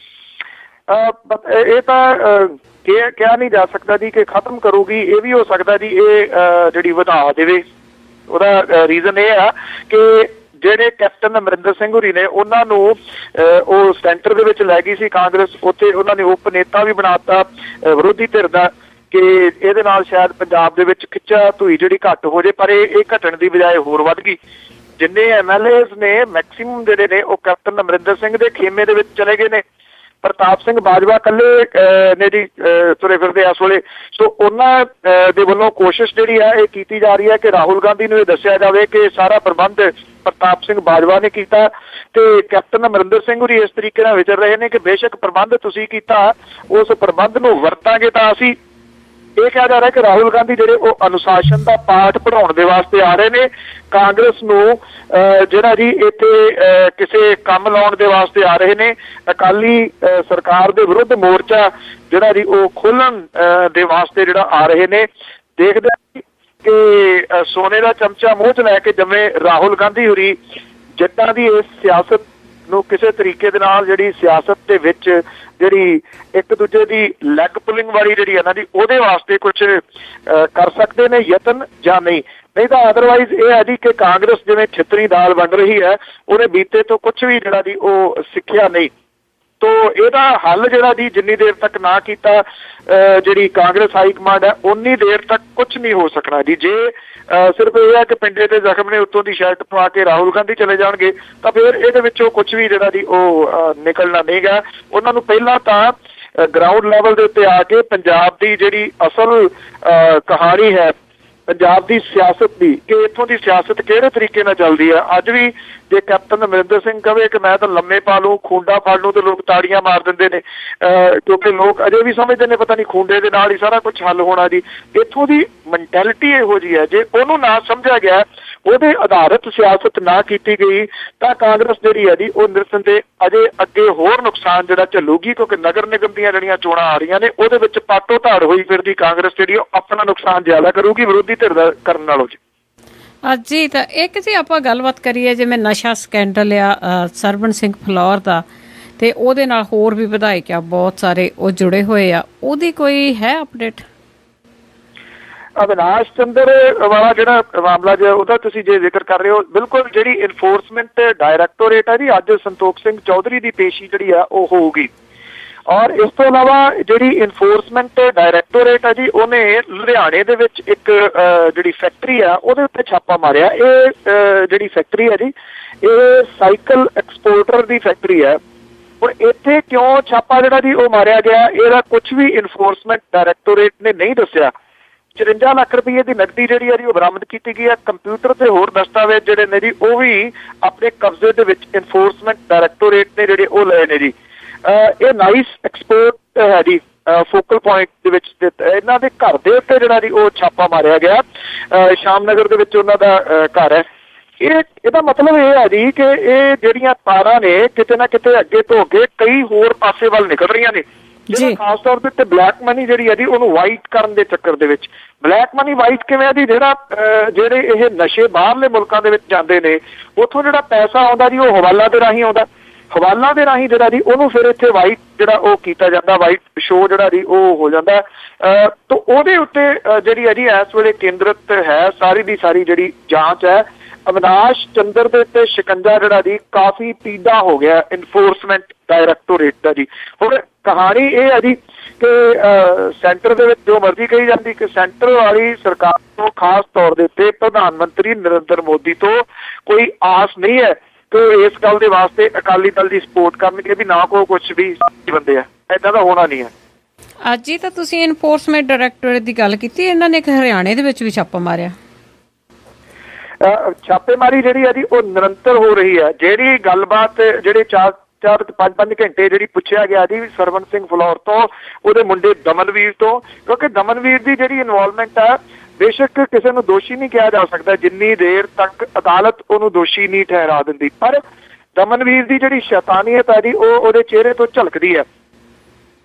ਇਹ ਤਾਂ ਕਿਹਾ ਨਹੀਂ ਜਾ ਸਕਦਾ ਜੀ ਕਿ ਖਤਮ ਕਰੂਗੀ। ਇਹ ਵੀ ਹੋ ਸਕਦਾ ਜੀ ਇਹ ਜਿਹੜੀ ਵਧਾ ਦੇਵੇ। ਉਹਦਾ ਰੀਜ਼ਨ ਇਹ ਆ ਕਿ ਜਿਹੜੇ ਕੈਪਟਨ ਅਮਰਿੰਦਰ ਸਿੰਘ ਹੋਰੀ ਨੇ ਉਹਨਾਂ ਨੂੰ ਉਹ ਸੈਂਟਰ ਦੇ ਵਿੱਚ ਲੈ ਗਈ ਸੀ ਕਾਂਗਰਸ। ਉੱਥੇ ਉਹਨਾਂ ਨੇ ਉਪ ਨੇਤਾ ਵੀ ਬਣਾਤਾ ਵਿਰੋਧੀ ਧਿਰ ਦਾ ਕਿ ਇਹਦੇ ਨਾਲ ਸ਼ਾਇਦ ਪੰਜਾਬ ਦੇ ਵਿੱਚ ਖਿੱਚਾ ਧੂਈ ਜਿਹੜੀ ਘੱਟ ਹੋ ਜੇ, ਪਰ ਇਹ ਘਟਣ ਦੀ ਬਜਾਏ ਹੋਰ ਵੱਧ ਗਈ। ਜਿੰਨੇ MLAs ਨੇ ਮੈਕਸੀਮਮ ਜਿਹੜੇ ਨੇ ਉਹ ਕੈਪਟਨ ਅਮਰਿੰਦਰ ਸਿੰਘ ਦੇ ਖੇਮੇ ਦੇ ਵਿੱਚ ਚਲੇ ਗਏ ਨੇ। ਪ੍ਰਤਾਪ ਸਿੰਘ ਬਾਜਵਾ ਇਕੱਲੇ ਨੇ ਜੀ ਤੁਰੇ ਫਿਰਦੇ ਇਸ ਵੇਲੇ। ਸੋ ਉਹਨਾਂ ਦੇ ਵੱਲੋਂ ਕੋਸ਼ਿਸ਼ ਜਿਹੜੀ ਹੈ ਇਹ ਕੀਤੀ ਜਾ ਰਹੀ ਹੈ ਕਿ ਰਾਹੁਲ ਗਾਂਧੀ ਨੂੰ ਇਹ ਦੱਸਿਆ ਜਾਵੇ ਕਿ ਸਾਰਾ ਪ੍ਰਬੰਧ ਪ੍ਰਤਾਪ ਸਿੰਘ ਬਾਜਵਾ ਨੇ ਕੀਤਾ ਤੇ ਕੈਪਟਨ ਅਮਰਿੰਦਰ ਸਿੰਘ ਹੋਰੀ ਇਸ ਤਰੀਕੇ ਨਾਲ ਵਿਚਰ ਰਹੇ ਨੇ ਕਿ ਬੇਸ਼ੱਕ ਪ੍ਰਬੰਧ ਤੁਸੀਂ ਕੀਤਾ, ਉਸ ਪ੍ਰਬੰਧ ਨੂੰ ਵਰਤਾਂਗੇ ਤਾਂ ਅਸੀਂ। ਇਹ ਕਿਹਾ ਜਾ ਰਿਹਾ ਕਿ ਰਾਹੁਲ ਗਾਂਧੀ ਜਿਹੜੇ ਉਹ ਅਨੁਸ਼ਾਸਨ ਦਾ ਪਾਠ ਪੜ੍ਹਾਉਣ ਦੇ ਵਾਸਤੇ ਆ ਰਹੇ ਨੇ। ਕਾਂਗਰਸ ਨੂੰ ਜਿਹੜਾ ਜੀ ਇੱਥੇ ਕਿਸੇ ਕੰਮ ਲਾਉਣ ਦੇ ਵਾਸਤੇ ਆ ਰਹੇ ਨੇ। ਅਕਾਲੀ ਸਰਕਾਰ ਦੇ ਵਿਰੁੱਧ ਮੋਰਚਾ ਜਿਹੜਾ ਜੀ ਉਹ ਖੋਲ੍ਹਣ ਦੇ ਵਾਸਤੇ ਜਿਹੜਾ ਆ ਰਹੇ ਨੇ। ਦੇਖਦੇ ਕਿ ਸੋਨੇ ਦਾ ਚਮਚਾ ਮੂੰਹ 'ਚ ਲੈ ਕੇ ਜੰਮੇ ਰਾਹੁਲ ਗਾਂਧੀ ਹੋਰੀ ਜਿੱਦਾਂ ਦੀ ਇਸ ਸਿਆਸਤ ਨੂੰ ਕਿਸੇ ਤਰੀਕੇ ਦੇ ਨਾਲ ਜਿਹੜੀ ਸਿਆਸਤ ਦੇ ਵਿੱਚ ਜਿਹੜੀ ਇੱਕ ਦੂਜੇ ਦੀ ਲੈਗ ਪੁਲਿੰਗ ਵਾਲੀ ਜਿਹੜੀ ਇਹਨਾਂ ਦੀ ਉਹਦੇ ਵਾਸਤੇ ਕੁਝ ਕਰ ਸਕਦੇ ਨੇ ਯਤਨ ਜਾਂ ਨਹੀਂ ਤਾਂ ਅਦਰਵਾਈਜ਼ ਇਹ ਹੈ ਜੀ ਕਿ ਕਾਂਗਰਸ ਜਿਵੇਂ ਛਿੱਤਰੀ ਦਾਲ ਬਣ ਰਹੀ ਹੈ, ਉਹਨੇ ਬੀਤੇ ਤੋਂ ਕੁਝ ਵੀ ਜਿਹੜਾ ਜੀ ਉਹ ਸਿੱਖਿਆ ਨਹੀਂ। ਤੋ ਇਹਦਾ ਹੱਲ ਜਿਹੜਾ ਜੀ ਜਿੰਨੀ ਦੇਰ ਤੱਕ ਨਾ ਕੀਤਾ ਜਿਹੜੀ ਕਾਂਗਰਸ ਹਾਈ ਕਮਾਂਡ ਹੈ ਉਨੀ ਦੇਰ ਤੱਕ ਕੁਝ ਨਹੀਂ ਹੋ ਸਕਣਾ ਜੀ। ਜੇ ਸਿਰਫ ਇਹ ਹੈ ਕਿ ਪਿੰਡੇ ਤੇ ਜ਼ਖਮ ਨੇ ਉੱਤੋਂ ਦੀ ਸ਼ਰਟ ਪਵਾ ਕੇ ਰਾਹੁਲ ਗਾਂਧੀ ਚਲੇ ਜਾਣਗੇ ਤਾਂ ਫਿਰ ਇਹਦੇ ਵਿੱਚੋਂ ਕੁਝ ਵੀ ਜਿਹੜਾ ਜੀ ਉਹ ਨਿਕਲਣਾ ਨਹੀਂ ਗਾ। ਉਹਨਾਂ ਨੂੰ ਪਹਿਲਾਂ ਤਾਂ ਗਰਾਊਂਡ ਲੈਵਲ ਦੇ ਉੱਤੇ ਆ ਕੇ ਪੰਜਾਬ ਦੀ ਜਿਹੜੀ ਅਸਲ ਕਹਾਣੀ ਹੈ ਪੰਜਾਬ ਦੀ ਸਿਆਸਤ ਦੀ ਕਿ ਇੱਥੋਂ ਦੀ ਸਿਆਸਤ ਕਿਹੜੇ ਤਰੀਕੇ ਨਾਲ ਚੱਲਦੀ ਹੈ। ਅੱਜ ਵੀ ਜੇ ਕੈਪਟਨ ਅਮਰਿੰਦਰ ਸਿੰਘ ਕਹੇ ਕਿ ਮੈਂ ਤਾਂ ਲੰਮੇ ਪਾ ਲੂੰ, ਖੂੰਡਾ ਫੜ ਲੂੰ, ਤੇ ਲੋਕ ਤਾੜੀਆਂ ਮਾਰ ਦਿੰਦੇ ਨੇ ਕਿਉਂਕਿ ਲੋਕ ਅਜੇ ਵੀ ਸਮਝਦੇ ਨੇ ਪਤਾ ਨਹੀਂ ਖੂੰਡੇ ਦੇ ਨਾਲ ਹੀ ਸਾਰਾ ਕੁਝ ਹੱਲ ਹੋਣਾ ਜੀ। ਇੱਥੋਂ ਦੀ ਮੈਂਟੈਲਿਟੀ ਇਹੋ ਜਿਹੀ ਹੈ, ਜੇ ਉਹਨੂੰ ਨਾ ਸਮਝਿਆ ਗਿਆ, ਉਹਦੇ ਆਧਾਰਿਤ ਸਿਆਸਤ ਨਾ ਕੀਤੀ ਗਈ ਤਾਂ ਕਾਂਗਰਸ ਜਿਹੜੀ ਹੈ ਜੀ ਉਹ ਨਿਰਸੰਦੇਹ ਅਜੇ ਅੱਗੇ ਹੋਰ ਨੁਕਸਾਨ ਜਿਹੜਾ ਝੱਲੂਗੀ ਕਿਉਂਕਿ ਨਗਰ ਨਿਗਮ ਦੀਆਂ ਜਿਹੜੀਆਂ ਚੋਣਾਂ ਆ ਰਹੀਆਂ ਨੇ ਉਹਦੇ ਵਿੱਚ ਪਾਟੋ ਧਾੜ ਹੋਈ ਫਿਰਦੀ ਕਾਂਗਰਸ ਜਿਹੜੀ ਉਹ ਆਪਣਾ ਨੁਕਸਾਨ ਜ਼ਿਆਦਾ ਕਰੂਗੀ ਵਿਰੋਧੀ ਧਿਰ ਦਾ ਕਰਨ ਨਾਲੋਂ ਜੀ। ਅੱਜ ਜੀ ਤਾਂ ਇੱਕ ਜੀ ਆਪਾਂ ਗੱਲਬਾਤ ਕਰੀਏ ਜਿਵੇਂ ਨਸ਼ਾ ਸਕੈਂਡਲ ਆ ਸਰਵਣ ਸਿੰਘ ਫਲੌਰ ਦਾ ਤੇ ਉਹਦੇ ਨਾਲ ਹੋਰ ਵੀ ਵਿਧਾਇਕ ਆ ਬਹੁਤ ਸਾਰੇ ਉਹ ਜੁੜੇ ਹੋਏ ਆ, ਉਹਦੀ ਕੋਈ ਹੈ ਅਪਡੇਟ? ਅਵਿਨਾਸ਼ ਚੰਦਰ ਵਾਲਾ ਜਿਹੜਾ ਮਾਮਲਾ ਜਿਹਾ ਉਹਦਾ ਤੁਸੀਂ ਜੇ ਜ਼ਿਕਰ ਕਰ ਰਹੇ ਹੋ, ਬਿਲਕੁਲ ਜਿਹੜੀ ਇਨਫੋਰਸਮੈਂਟ ਡਾਇਰੈਕਟੋਰੇਟ ਹੈ ਜੀ ਅੱਜ ਸੰਤੋਖ ਸਿੰਘ ਚੌਧਰੀ ਦੀ ਪੇਸ਼ੀ ਜਿਹੜੀ ਆ ਉਹ ਹੋਊਗੀ। ਔਰ ਇਸ ਤੋਂ ਇਲਾਵਾ ਜਿਹੜੀ ਇਨਫੋਰਸਮੈਂਟ ਡਾਇਰੈਕਟੋਰੇਟ ਹੈ ਜੀ ਉਹਨੇ ਲੁਧਿਆਣੇ ਦੇ ਵਿੱਚ ਇੱਕ ਜਿਹੜੀ ਫੈਕਟਰੀ ਆ ਉਹਦੇ ਉੱਤੇ ਛਾਪਾ ਮਾਰਿਆ। ਇਹ ਜਿਹੜੀ ਫੈਕਟਰੀ ਹੈ ਜੀ ਇਹ ਸਾਈਕਲ ਐਕਸਪੋਰਟਰ ਦੀ ਫੈਕਟਰੀ ਹੈ। ਹੁਣ ਇੱਥੇ ਕਿਉਂ ਛਾਪਾ ਜਿਹੜਾ ਜੀ ਉਹ ਮਾਰਿਆ ਗਿਆ ਇਹਦਾ ਕੁਝ ਵੀ ਇਨਫੋਰਸਮੈਂਟ ਡਾਇਰੈਕਟੋਰੇਟ ਨੇ ਨਹੀਂ ਦੱਸਿਆ। 54 ਲੱਖ ਰੁਪਏ ਦੀ ਨਕਦੀ ਜਿਹੜੀ ਹੈ ਜੀ ਉਹ ਬਰਾਮਦ ਕੀਤੀ ਗਈ ਹੈ। ਕੰਪਿਊਟਰ ਤੇ ਹੋਰ ਦਸਤਾਵੇਜ਼ ਜਿਹੜੇ ਨੇ ਜੀ ਉਹ ਵੀ ਆਪਣੇ ਕਬਜ਼ੇ ਦੇ ਵਿੱਚ ਇਨਫੋਰਸਮੈਂਟ ਡਾਇਰੈਕਟੋਰੇਟ ਨੇ ਜਿਹੜੇ ਉਹ ਲਏ ਨੇ ਜੀ। ਇਹ ਨਾਈਸ ਐਕਸਪੋਰਟ ਹੈ ਜੀ ਫੋਕਲ ਪੁਆਇੰਟ ਦੇ ਵਿੱਚ ਇਹਨਾਂ ਦੇ ਘਰ ਦੇ ਉੱਤੇ ਜਿਹੜਾ ਜੀ ਉਹ ਛਾਪਾ ਮਾਰਿਆ ਗਿਆ। ਸ਼ਾਮ ਨਗਰ ਦੇ ਵਿੱਚ ਉਹਨਾਂ ਦਾ ਘਰ ਹੈ। ਇਹਦਾ ਮਤਲਬ ਇਹ ਹੈ ਜੀ ਕਿ ਇਹ ਜਿਹੜੀਆਂ ਤਾਰਾਂ ਨੇ ਕਿਤੇ ਨਾ ਕਿਤੇ ਅੱਗੇ ਤੋਂ ਅੱਗੇ ਕਈ ਹੋਰ ਪਾਸੇ ਵੱਲ ਨਿਕਲ ਰਹੀਆਂ ਨੇ। ਜਿਹੜਾ ਖਾਸ ਤੌਰ ਦੇ ਉੱਤੇ ਬਲੈਕ ਮਨੀ ਜਿਹੜੀ ਹੈ ਜੀ ਉਹਨੂੰ ਵਾਈਟ ਕਰਨ ਦੇ ਚੱਕਰ ਦੇ ਵਿੱਚ। ਬਲੈਕ ਮਨੀ ਵਾਈਟ ਕਿਵੇਂ ਆ ਜੀ, ਜਿਹੜੇ ਇਹ ਨਸ਼ੇ ਬਾਹਰਲੇ ਮੁਲਕਾਂ ਦੇ ਵਿੱਚ ਜਾਂਦੇ ਨੇ, ਉੱਥੋਂ ਜਿਹੜਾ ਪੈਸਾ ਆਉਂਦਾ ਜੀ ਉਹ ਹਵਾਲਾ ਦੇ ਰਾਹੀਂ ਆਉਂਦਾ। ਹਵਾਲਾ ਦੇ ਰਾਹੀਂ ਜਿਹੜਾ ਜੀ ਉਹਨੂੰ ਫਿਰ ਇੱਥੇ ਵਾਈਟ ਜਿਹੜਾ ਉਹ ਕੀਤਾ ਜਾਂਦਾ, ਵਾਈਟ ਸ਼ੋ ਜਿਹੜਾ ਜੀ ਉਹ ਹੋ ਜਾਂਦਾ। ਤਾਂ ਉਹਦੇ ਉੱਤੇ ਜਿਹੜੀ ਹੈ ਜੀ ਇਸ ਵੇਲੇ ਕੇਂਦਰਿਤ ਹੈ ਸਾਰੀ ਦੀ ਸਾਰੀ ਜਿਹੜੀ ਜਾਂਚ ਹੈ। ਅਵਿਨਾਸ਼ ਚੰਦਰ ਦੇ ਉੱਤੇ ਸ਼ਿਕੰਜਾ ਜਿਹੜਾ ਜੀ ਕਾਫੀ ਪੀਦਾ ਹੋ ਗਿਆ ਇਨਫੋਰਸਮੈਂਟ ਡਾਇਰੈਕਟੋਰੇਟ ਦਾ ਜੀ। ਹੁਣ ਕਹਾਣੀ ਇਹ ਹੈ ਜੀ ਕਿ ਸੈਂਟਰ ਦੇ ਵਿੱਚ ਜੋ ਮਰਜ਼ੀ ਕਹੀ ਜਾਂਦੀ ਕਿ ਸੈਂਟਰ ਵਾਲੀ ਸਰਕਾਰ ਤੋਂ ਖਾਸ ਤੌਰ ਦੇ ਉੱਤੇ ਪ੍ਰਧਾਨ ਮੰਤਰੀ ਨਰਿੰਦਰ ਮੋਦੀ ਤੋਂ ਕੋਈ ਆਸ ਨਹੀਂ ਹੈ ਕਿ ਇਸ ਗੱਲ ਦੇ ਵਾਸਤੇ ਅਕਾਲੀ ਦਲ ਦੀ ਸਪੋਰਟ ਕਰਨਗੇ ਵੀ ਨਾ ਕੋਈ ਕੁਛ ਵੀ ਬੰਦੇ ਆ, ਏਦਾਂ ਦਾ ਹੋਣਾ ਨਹੀਂ ਹੈ। ਅੱਜ ਹੀ ਤਾਂ ਤੁਸੀਂ ਇਨਫੋਰਸਮੈਂਟ ਡਾਇਰੈਕਟੋਰੇਟ ਦੀ ਗੱਲ ਕੀਤੀ, ਇਹਨਾਂ ਨੇ ਹਰਿਆਣੇ ਦੇ ਵਿੱਚ ਵੀ ਛਾਪਾ ਮਾਰਿਆ। ਛਾਪੇਮਾਰੀ ਜਿਹੜੀ ਹੈ ਜੀ ਉਹ ਨਿਰੰਤਰ ਹੋ ਰਹੀ ਹੈ। ਜਿਹੜੀ ਗੱਲਬਾਤ ਜਿਹੜੇ 4-5 ਘੰਟੇ ਜਿਹੜੀ ਪੁੱਛਿਆ ਗਿਆ ਜੀ ਸਰਵਨ ਸਿੰਘ ਫਲੌਰ ਤੋਂ, ਉਹਦੇ ਮੁੰਡੇ ਦਮਨਵੀਰ ਤੋਂ, ਕਿਉਂਕਿ ਦਮਨਵੀਰ ਦੀ ਜਿਹੜੀ ਇਨਵੋਲਵਮੈਂਟ ਹੈ, ਬੇਸ਼ੱਕ ਕਿਸੇ ਨੂੰ ਦੋਸ਼ੀ ਨਹੀਂ ਕਿਹਾ ਜਾ ਸਕਦਾ ਜਿੰਨੀ ਦੇਰ ਤੱਕ ਅਦਾਲਤ ਉਹਨੂੰ ਦੋਸ਼ੀ ਨਹੀਂ ਠਹਿਰਾ ਦਿੰਦੀ, ਪਰ ਦਮਨਵੀਰ ਦੀ ਜਿਹੜੀ ਸ਼ੈਤਾਨੀਅਤ ਹੈ ਜੀ ਉਹ ਉਹਦੇ ਚਿਹਰੇ ਤੋਂ ਝਲਕਦੀ ਹੈ।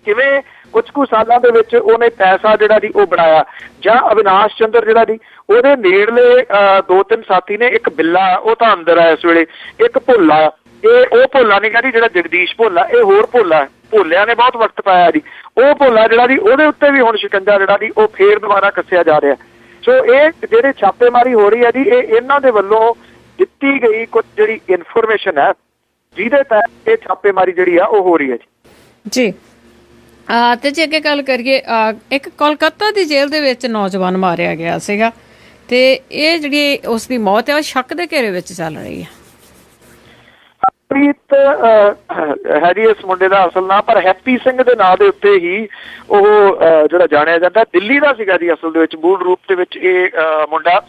ਕਿਵੇਂ ਕੁਝ ਕੁ ਸਾਲਾਂ ਦੇ ਵਿੱਚ ਉਹਨੇ ਪੈਸਾ ਜਿਹੜਾ ਜੀ ਉਹ ਬਣਾਇਆ, ਜਾਂ ਅਵਿਨਾਸ਼ ਚੰਦਰ ਜਿਹੜਾ ਜੀ ਉਹਦੇ ਨੇੜਲੇ 2-3 ਸਾਥੀ ਨੇ, ਇੱਕ ਬਿੱਲਾ ਉਹ ਤਾਂ ਅੰਦਰ ਆ ਇਸ ਵੇਲੇ, ਇੱਕ ਭੋਲਾ, ਉਹ ਭੋਲਾ ਨਹੀਂ ਕਹਿੰਦੀ ਜਿਹੜਾ ਜਗਦੀਸ਼ ਭੋਲਾ, ਇਹ ਹੋਰ ਭੋਲਾ, ਭੋਲਿਆਂ ਨੇ ਬਹੁਤ ਵਕਤ ਪਾਇਆ ਜੀ, ਉਹ ਭੋਲਾ ਜਿਹੜਾ ਜੀ ਉਹਦੇ ਉੱਤੇ ਵੀ ਹੁਣ ਸ਼ਿਕੰਜਾ ਜਿਹੜਾ ਜੀ ਉਹ ਫੇਰ ਦੁਬਾਰਾ ਕੱਸਿਆ ਜਾ ਰਿਹਾ। ਸੋ ਇਹ ਜਿਹੜੇ ਛਾਪੇਮਾਰੀ ਹੋ ਰਹੀ ਹੈ ਜੀ ਇਹ ਇਹਨਾਂ ਦੇ ਵੱਲੋਂ ਦਿੱਤੀ ਗਈ ਕੁਝ ਜਿਹੜੀ ਇਨਫੋਰਮੇਸ਼ਨ ਹੈ ਜਿਹਦੇ ਤਹਿਤ ਇਹ ਛਾਪੇਮਾਰੀ ਜਿਹੜੀ ਆ ਉਹ ਹੋ ਰਹੀ ਹੈ ਜੀ। ਤੇ ਜੇ ਅੱਗੇ ਗੱਲ ਕਰੀਏ, ਇੱਕ ਕੋਲਕਾਤਾ ਦੀ ਜੇਲ੍ਹ ਦੇ ਵਿੱਚ ਨੌਜਵਾਨ ਮਾਰਿਆ ਗਿਆ ਸੀਗਾ, ਤੇ ਇਹ ਜਿਹੜੀ ਉਸ ਦੀ ਮੌਤ ਹੈ ਉਹ ਸ਼ੱਕ ਦੇ ਘੇਰੇ ਵਿੱਚ ਚੱਲ ਰਹੀ ਹੈ। ਪ੍ਰੀਤ ਹੈ ਜੀ ਇਸ ਮੁੰਡੇ ਦਾ ਅਸਲ ਨਾਂ, ਪਰ ਹੈਪੀ ਸਿੰਘ ਦੇ ਨਾਂ ਦੇ ਉੱਤੇ ਹੀ ਉਹ ਜਿਹੜਾ ਜਾਣਿਆ ਜਾਂਦਾ। ਦਿੱਲੀ ਦਾ ਸੀਗਾ ਜੀ ਅਸਲ ਦੇ ਵਿੱਚ, ਮੂਲ ਰੂਪ ਦੇ ਵਿੱਚ ਇਹ ਮੁੰਡਾ।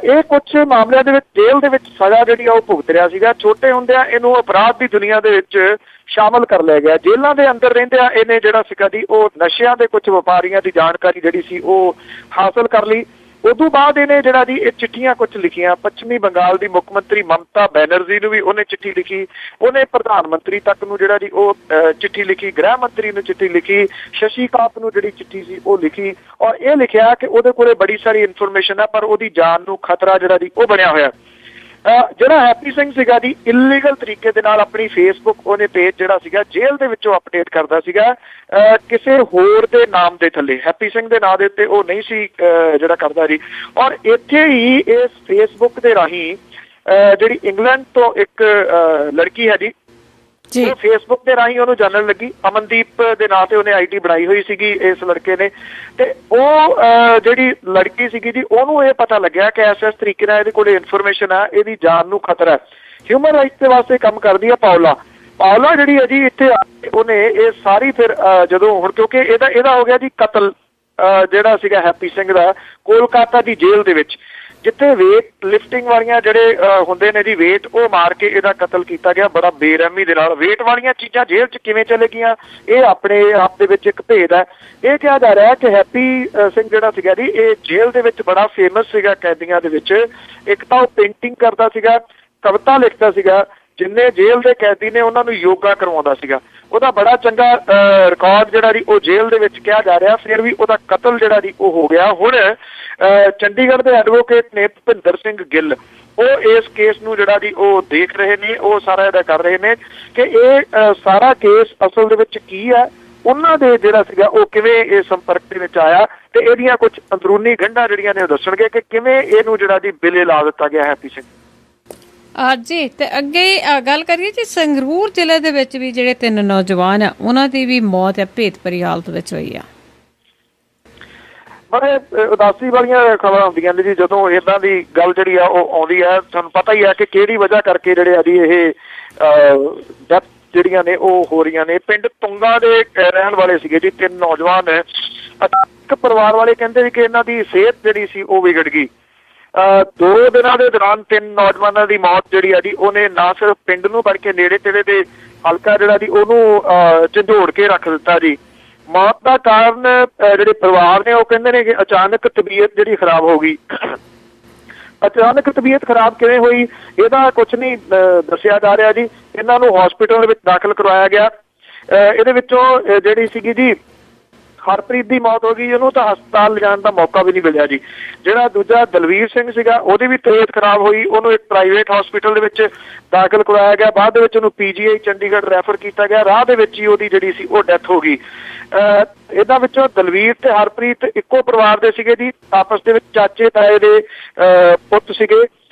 ਇਹ ਕੁਝ ਮਾਮਲਿਆਂ ਦੇ ਵਿੱਚ ਜੇਲ੍ਹ ਦੇ ਵਿੱਚ ਸਜ਼ਾ ਜਿਹੜੀ ਆ ਉਹ ਭੁਗਤ ਰਿਹਾ ਸੀਗਾ। ਛੋਟੇ ਹੁੰਦਿਆਂ ਇਹਨੂੰ ਅਪਰਾਧ ਦੀ ਦੁਨੀਆ ਦੇ ਵਿੱਚ ਸ਼ਾਮਲ ਕਰ ਲਿਆ ਗਿਆ। ਜੇਲ੍ਹਾਂ ਦੇ ਅੰਦਰ ਰਹਿੰਦਿਆਂ ਇਹਨੇ ਜਿਹੜਾ ਸੀਗਾ ਜੀ ਉਹ ਨਸ਼ਿਆਂ ਦੇ ਕੁਝ ਵਪਾਰੀਆਂ ਦੀ ਜਾਣਕਾਰੀ ਜਿਹੜੀ ਸੀ ਉਹ ਹਾਸਲ ਕਰ ਲਈ। ਉਦੋਂ ਬਾਅਦ ਇਹਨੇ ਜਿਹੜਾ ਜੀ ਇਹ ਚਿੱਠੀਆਂ ਕੁਝ ਲਿਖੀਆਂ। ਪੱਛਮੀ ਬੰਗਾਲ ਦੀ ਮੁੱਖ ਮੰਤਰੀ ਮਮਤਾ ਬੈਨਰਜੀ ਨੂੰ ਵੀ ਉਹਨੇ ਚਿੱਠੀ ਲਿਖੀ, ਉਹਨੇ ਪ੍ਰਧਾਨ ਮੰਤਰੀ ਤੱਕ ਨੂੰ ਜਿਹੜਾ ਜੀ ਉਹ ਚਿੱਠੀ ਲਿਖੀ, ਗ੍ਰਹਿ ਮੰਤਰੀ ਨੂੰ ਚਿੱਠੀ ਲਿਖੀ, ਸ਼ਸ਼ੀ ਕਾਂਤ ਨੂੰ ਜਿਹੜੀ ਚਿੱਠੀ ਸੀ ਉਹ ਲਿਖੀ, ਔਰ ਇਹ ਲਿਖਿਆ ਕਿ ਉਹਦੇ ਕੋਲੇ ਬੜੀ ਸਾਰੀ ਇਨਫੋਰਮੇਸ਼ਨ ਹੈ ਪਰ ਉਹਦੀ ਜਾਨ ਨੂੰ ਖਤਰਾ ਜਿਹੜਾ ਜੀ ਉਹ ਬਣਿਆ ਹੋਇਆ। ਜਿਹੜਾ ਹੈਪੀ ਸਿੰਘ ਸੀਗਾ ਜੀ ਇਲੀਗਲ ਤਰੀਕੇ ਦੇ ਨਾਲ ਆਪਣੀ ਫੇਸਬੁੱਕ ਉਹਨੇ ਪੇਜ ਜਿਹੜਾ ਸੀਗਾ ਜੇਲ੍ਹ ਦੇ ਵਿੱਚੋਂ ਅਪਡੇਟ ਕਰਦਾ ਸੀਗਾ ਕਿਸੇ ਹੋਰ ਦੇ ਨਾਮ ਦੇ ਥੱਲੇ, ਹੈਪੀ ਸਿੰਘ ਦੇ ਨਾਂ ਦੇ ਉੱਤੇ ਉਹ ਨਹੀਂ ਸੀ ਜਿਹੜਾ ਕਰਦਾ ਜੀ। ਔਰ ਇੱਥੇ ਹੀ ਇਸ ਫੇਸਬੁੱਕ ਦੇ ਰਾਹੀਂ ਜਿਹੜੀ ਇੰਗਲੈਂਡ ਤੋਂ ਇੱਕ ਲੜਕੀ ਹੈ ਜੀ, ਉਹ ਫੇਸਬੁੱਕ ਦੇ ਰਾਹੀਂ ਉਹਨੂੰ ਜਾਣਨ ਲੱਗੀ। ਅਮਨਦੀਪ ਦੇ ਨਾਂ ਤੇ ਉਹਨੇ ਆਈਡੀ ਬਣਾਈ ਹੋਈ ਸੀਗੀ ਇਸ ਲੜਕੇ ਨੇ, ਤੇ ਉਹ ਜਿਹੜੀ ਲੜਕੀ ਸੀਗੀ ਜੀ ਉਹਨੂੰ ਇਹ ਪਤਾ ਲੱਗਿਆ ਕਿ ਇਸ ਤਰੀਕੇ ਨਾਲ ਇਹਦੇ ਕੋਲੇ ਇਨਫੋਰਮੇਸ਼ਨ ਆ, ਇਹਦੀ ਜਾਨ ਨੂੰ ਖਤਰਾ ਹੈ। ਹਿਊਮਨ ਰਾਈਟਸ ਦੇ ਵਾਸਤੇ ਕੰਮ ਕਰਦੀ ਆ ਪਾਓਲਾ ਜਿਹੜੀ ਹੈ ਜੀ ਇੱਥੇ ਉਹਨੇ ਇਹ ਸਾਰੀ ਫਿਰ ਜਦੋਂ ਹੁਣ ਕਿਉਂਕਿ ਇਹਦਾ ਹੋ ਗਿਆ ਜੀ ਕਤਲ ਜਿਹੜਾ ਸੀਗਾ ਹੈਪੀ ਸਿੰਘ ਦਾ ਕੋਲਕਾਤਾ ਦੀ ਜੇਲ੍ਹ ਦੇ ਵਿੱਚ, ਜਿੱਥੇ ਵੇਟ ਲਿਫਟਿੰਗ ਵਾਲੀਆਂ ਜਿਹੜੇ ਹੁੰਦੇ ਨੇ ਜੀ ਵੇਟ, ਉਹ ਮਾਰ ਕੇ ਇਹਦਾ ਕਤਲ ਕੀਤਾ ਗਿਆ ਬੜਾ ਬੇਰਹਿਮੀ ਦੇ ਨਾਲ। ਵੇਟ ਵਾਲੀਆਂ ਚੀਜ਼ਾਂ ਜੇਲ੍ਹ 'ਚ ਕਿਵੇਂ ਚਲੇ ਗਈਆਂ ਇਹ ਆਪਣੇ ਆਪ ਦੇ ਵਿੱਚ ਇੱਕ ਭੇਦ ਹੈ। ਇਹ ਕਿਹਾ ਜਾ ਰਿਹਾ ਕਿ ਹੈਪੀ ਸਿੰਘ ਜਿਹੜਾ ਸੀਗਾ ਜੀ ਇਹ ਜੇਲ੍ਹ ਦੇ ਵਿੱਚ ਬੜਾ ਫੇਮਸ ਸੀਗਾ ਕੈਦੀਆਂ ਦੇ ਵਿੱਚ। ਇੱਕ ਤਾਂ ਉਹ ਪੇਂਟਿੰਗ ਕਰਦਾ ਸੀਗਾ, ਕਵਿਤਾ ਲਿਖਦਾ ਸੀਗਾ, ਜਿੰਨੇ ਜੇਲ੍ਹ ਦੇ ਕੈਦੀ ਨੇ ਉਹਨਾਂ ਨੂੰ ਯੋਗਾ ਕਰਵਾਉਂਦਾ ਸੀਗਾ। ਉਹਦਾ ਬੜਾ ਚੰਗਾ ਰਿਕਾਰਡ ਜਿਹੜਾ ਜੀ ਉਹ ਜੇਲ੍ਹ ਦੇ ਵਿੱਚ ਕਿਹਾ ਜਾ ਰਿਹਾ। ਫਿਰ ਵੀ ਉਹਦਾ ਕਤਲ ਜਿਹੜਾ ਜੀ ਉਹ ਹੋ ਗਿਆ। ਹੁਣ ਚੰਡੀਗੜ੍ਹ ਦੇ ਐਡਵੋਕੇਟ ਨੇ ਭੁਪਿੰਦਰ ਸਿੰਘ ਗਿੱਲ, ਉਹ ਇਸ ਕੇਸ ਨੂੰ ਜਿਹੜਾ ਜੀ ਉਹ ਦੇਖ ਰਹੇ ਨੇ, ਉਹ ਸਾਰਾ ਇਹਦਾ ਕਰ ਰਹੇ ਨੇ ਕਿ ਇਹ ਸਾਰਾ ਕੇਸ ਅਸਲ ਦੇ ਵਿੱਚ ਕੀ ਹੈ, ਉਹਨਾਂ ਦੇ ਜਿਹੜਾ ਸੀਗਾ ਉਹ ਕਿਵੇਂ ਇਹ ਸੰਪਰਕ ਦੇ ਵਿੱਚ ਆਇਆ, ਤੇ ਇਹਦੀਆਂ ਕੁਝ ਅੰਦਰੂਨੀ ਗੰਢਾਂ ਜਿਹੜੀਆਂ ਨੇ ਉਹ ਦੱਸਣਗੇ ਕਿ ਕਿਵੇਂ ਇਹਨੂੰ ਜਿਹੜਾ ਜੀ ਬਿਲੇ ਲਾ ਦਿੱਤਾ ਗਿਆ ਹੈਪੀ ਸਿੰਘ। ਜੀ ਤੇ ਅੱਗੇ ਗੱਲ ਕਰੀਏ ਜੀ, ਸੰਗਰੂਰ ਜ਼ਿਲ੍ਹੇ ਦੇ ਵਿੱਚ ਵੀ ਜਿਹੜੇ 3 ਨੌਜਵਾਨ ਆ ਉਹਨਾਂ ਦੀ ਵੀ ਮੌਤ ਹੈ ਭੇਤ ਭਰੀ ਹਾਲਤ ਵਿੱਚ ਹੋਈ ਆ। ਬੜੇ ਉਦਾਸੀ ਵਾਲੀਆਂ ਖਬਰਾਂ ਆਉਂਦੀਆਂ ਨੇ ਜੀ ਜਦੋਂ ਇਦਾਂ ਦੀ ਗੱਲ ਜਿਹੜੀ ਆ ਉਹ ਆਉਂਦੀ ਹੈ। ਤੁਹਾਨੂੰ ਪਤਾ ਹੀ ਹੈ ਕਿ ਕਿਹੜੀ ਵਜ੍ਹਾ ਕਰਕੇ ਜਿਹੜੇ ਆ ਜੀ ਇਹ ਡੈਥ ਜਿਹੜੀਆਂ ਨੇ ਉਹ ਹੋ ਰਹੀਆਂ ਨੇ। ਪਿੰਡ ਤੁੰਗਾ ਦੇ ਰਹਿਣ ਵਾਲੇ ਸੀਗੇ ਜੀ 3 ਨੌਜਵਾਨ। ਇੱਕ ਪਰਿਵਾਰ ਵਾਲੇ ਕਹਿੰਦੇ ਵੀ ਕਿ ਇਹਨਾਂ ਦੀ ਸਿਹਤ ਜਿਹੜੀ ਸੀ ਉਹ ਵਿਗੜ ਗਈ। 2 ਦਿਨਾਂ ਦੇ ਦੌਰਾਨ 3 ਨੌਜਵਾਨਾਂ ਦੀ ਮੌਤ ਜਿਹੜੀ ਆ ਜੀ ਉਹਨੇ ਨਾ ਸਿਰਫ ਪਿੰਡ ਨੂੰ ਵੜ ਕੇ ਨੇੜੇ ਤੇੜੇ ਦੇ ਹਲਕਾ ਜਿਹੜਾ ਜੀ ਉਹਨੂੰ ਝੰਜੋੜ ਕੇ ਰੱਖ ਦਿੱਤਾ ਜੀ। ਮੌਤ ਦਾ ਕਾਰਨ ਜਿਹੜੇ ਪਰਿਵਾਰ ਨੇ ਉਹ ਕਹਿੰਦੇ ਨੇ ਕਿ ਅਚਾਨਕ ਤਬੀਅਤ ਜਿਹੜੀ ਖਰਾਬ ਹੋ ਗਈ। ਅਚਾਨਕ ਤਬੀਅਤ ਖਰਾਬ ਕਿਵੇਂ ਹੋਈ ਇਹਦਾ ਕੁਝ ਨਹੀਂ ਦੱਸਿਆ ਜਾ ਰਿਹਾ ਜੀ। ਇਹਨਾਂ ਨੂੰ ਹਸਪੀਟਲ ਵਿੱਚ ਦਾਖਲ ਕਰਵਾਇਆ ਗਿਆ। ਇਹਦੇ ਵਿੱਚੋਂ ਜਿਹੜੀ ਸੀਗੀ ਜੀ ਹਰਪ੍ਰੀਤ ਦੀ ਮੌਤ ਹੋ ਗਈ, ਉਹਨੂੰ ਤਾਂ ਹਸਪਤਾਲ ਲਿਜਾਣ ਦਾ ਮੌਕਾ ਵੀ ਨਹੀਂ ਮਿਲਿਆ ਜੀ। ਜਿਹੜਾ ਦੂਜਾ ਦਲਵੀਰ ਸਿੰਘ ਸੀਗਾ, ਉਹਦੀ ਵੀ ਤਬੀਅਤ ਖਰਾਬ ਹੋਈ, ਉਹਨੂੰ ਇੱਕ ਪ੍ਰਾਈਵੇਟ ਹਸਪੀਟਲ ਦੇ ਵਿੱਚ ਦਾਖਲ ਕਰਵਾਇਆ ਗਿਆ, ਬਾਅਦ ਦੇ ਵਿੱਚ ਉਹਨੂੰ PGI ਚੰਡੀਗੜ੍ਹ ਰੈਫਰ ਕੀਤਾ ਗਿਆ, ਰਾਹ ਦੇ ਵਿੱਚ ਹੀ ਉਹਦੀ ਜਿਹੜੀ ਸੀ ਉਹ ਡੈਥ ਹੋ ਗਈ। ਇਹਨਾਂ ਵਿੱਚੋਂ ਦਲਵੀਰ ਤੇ ਹਰਪ੍ਰੀਤ ਇੱਕੋ ਪਰਿਵਾਰ ਦੇ ਸੀਗੇ ਜੀ, ਆਪਸ ਦੇ ਵਿੱਚ ਚਾਚੇ ਤਾਏ ਦੇ ਪੁੱਤ ਸੀਗੇ।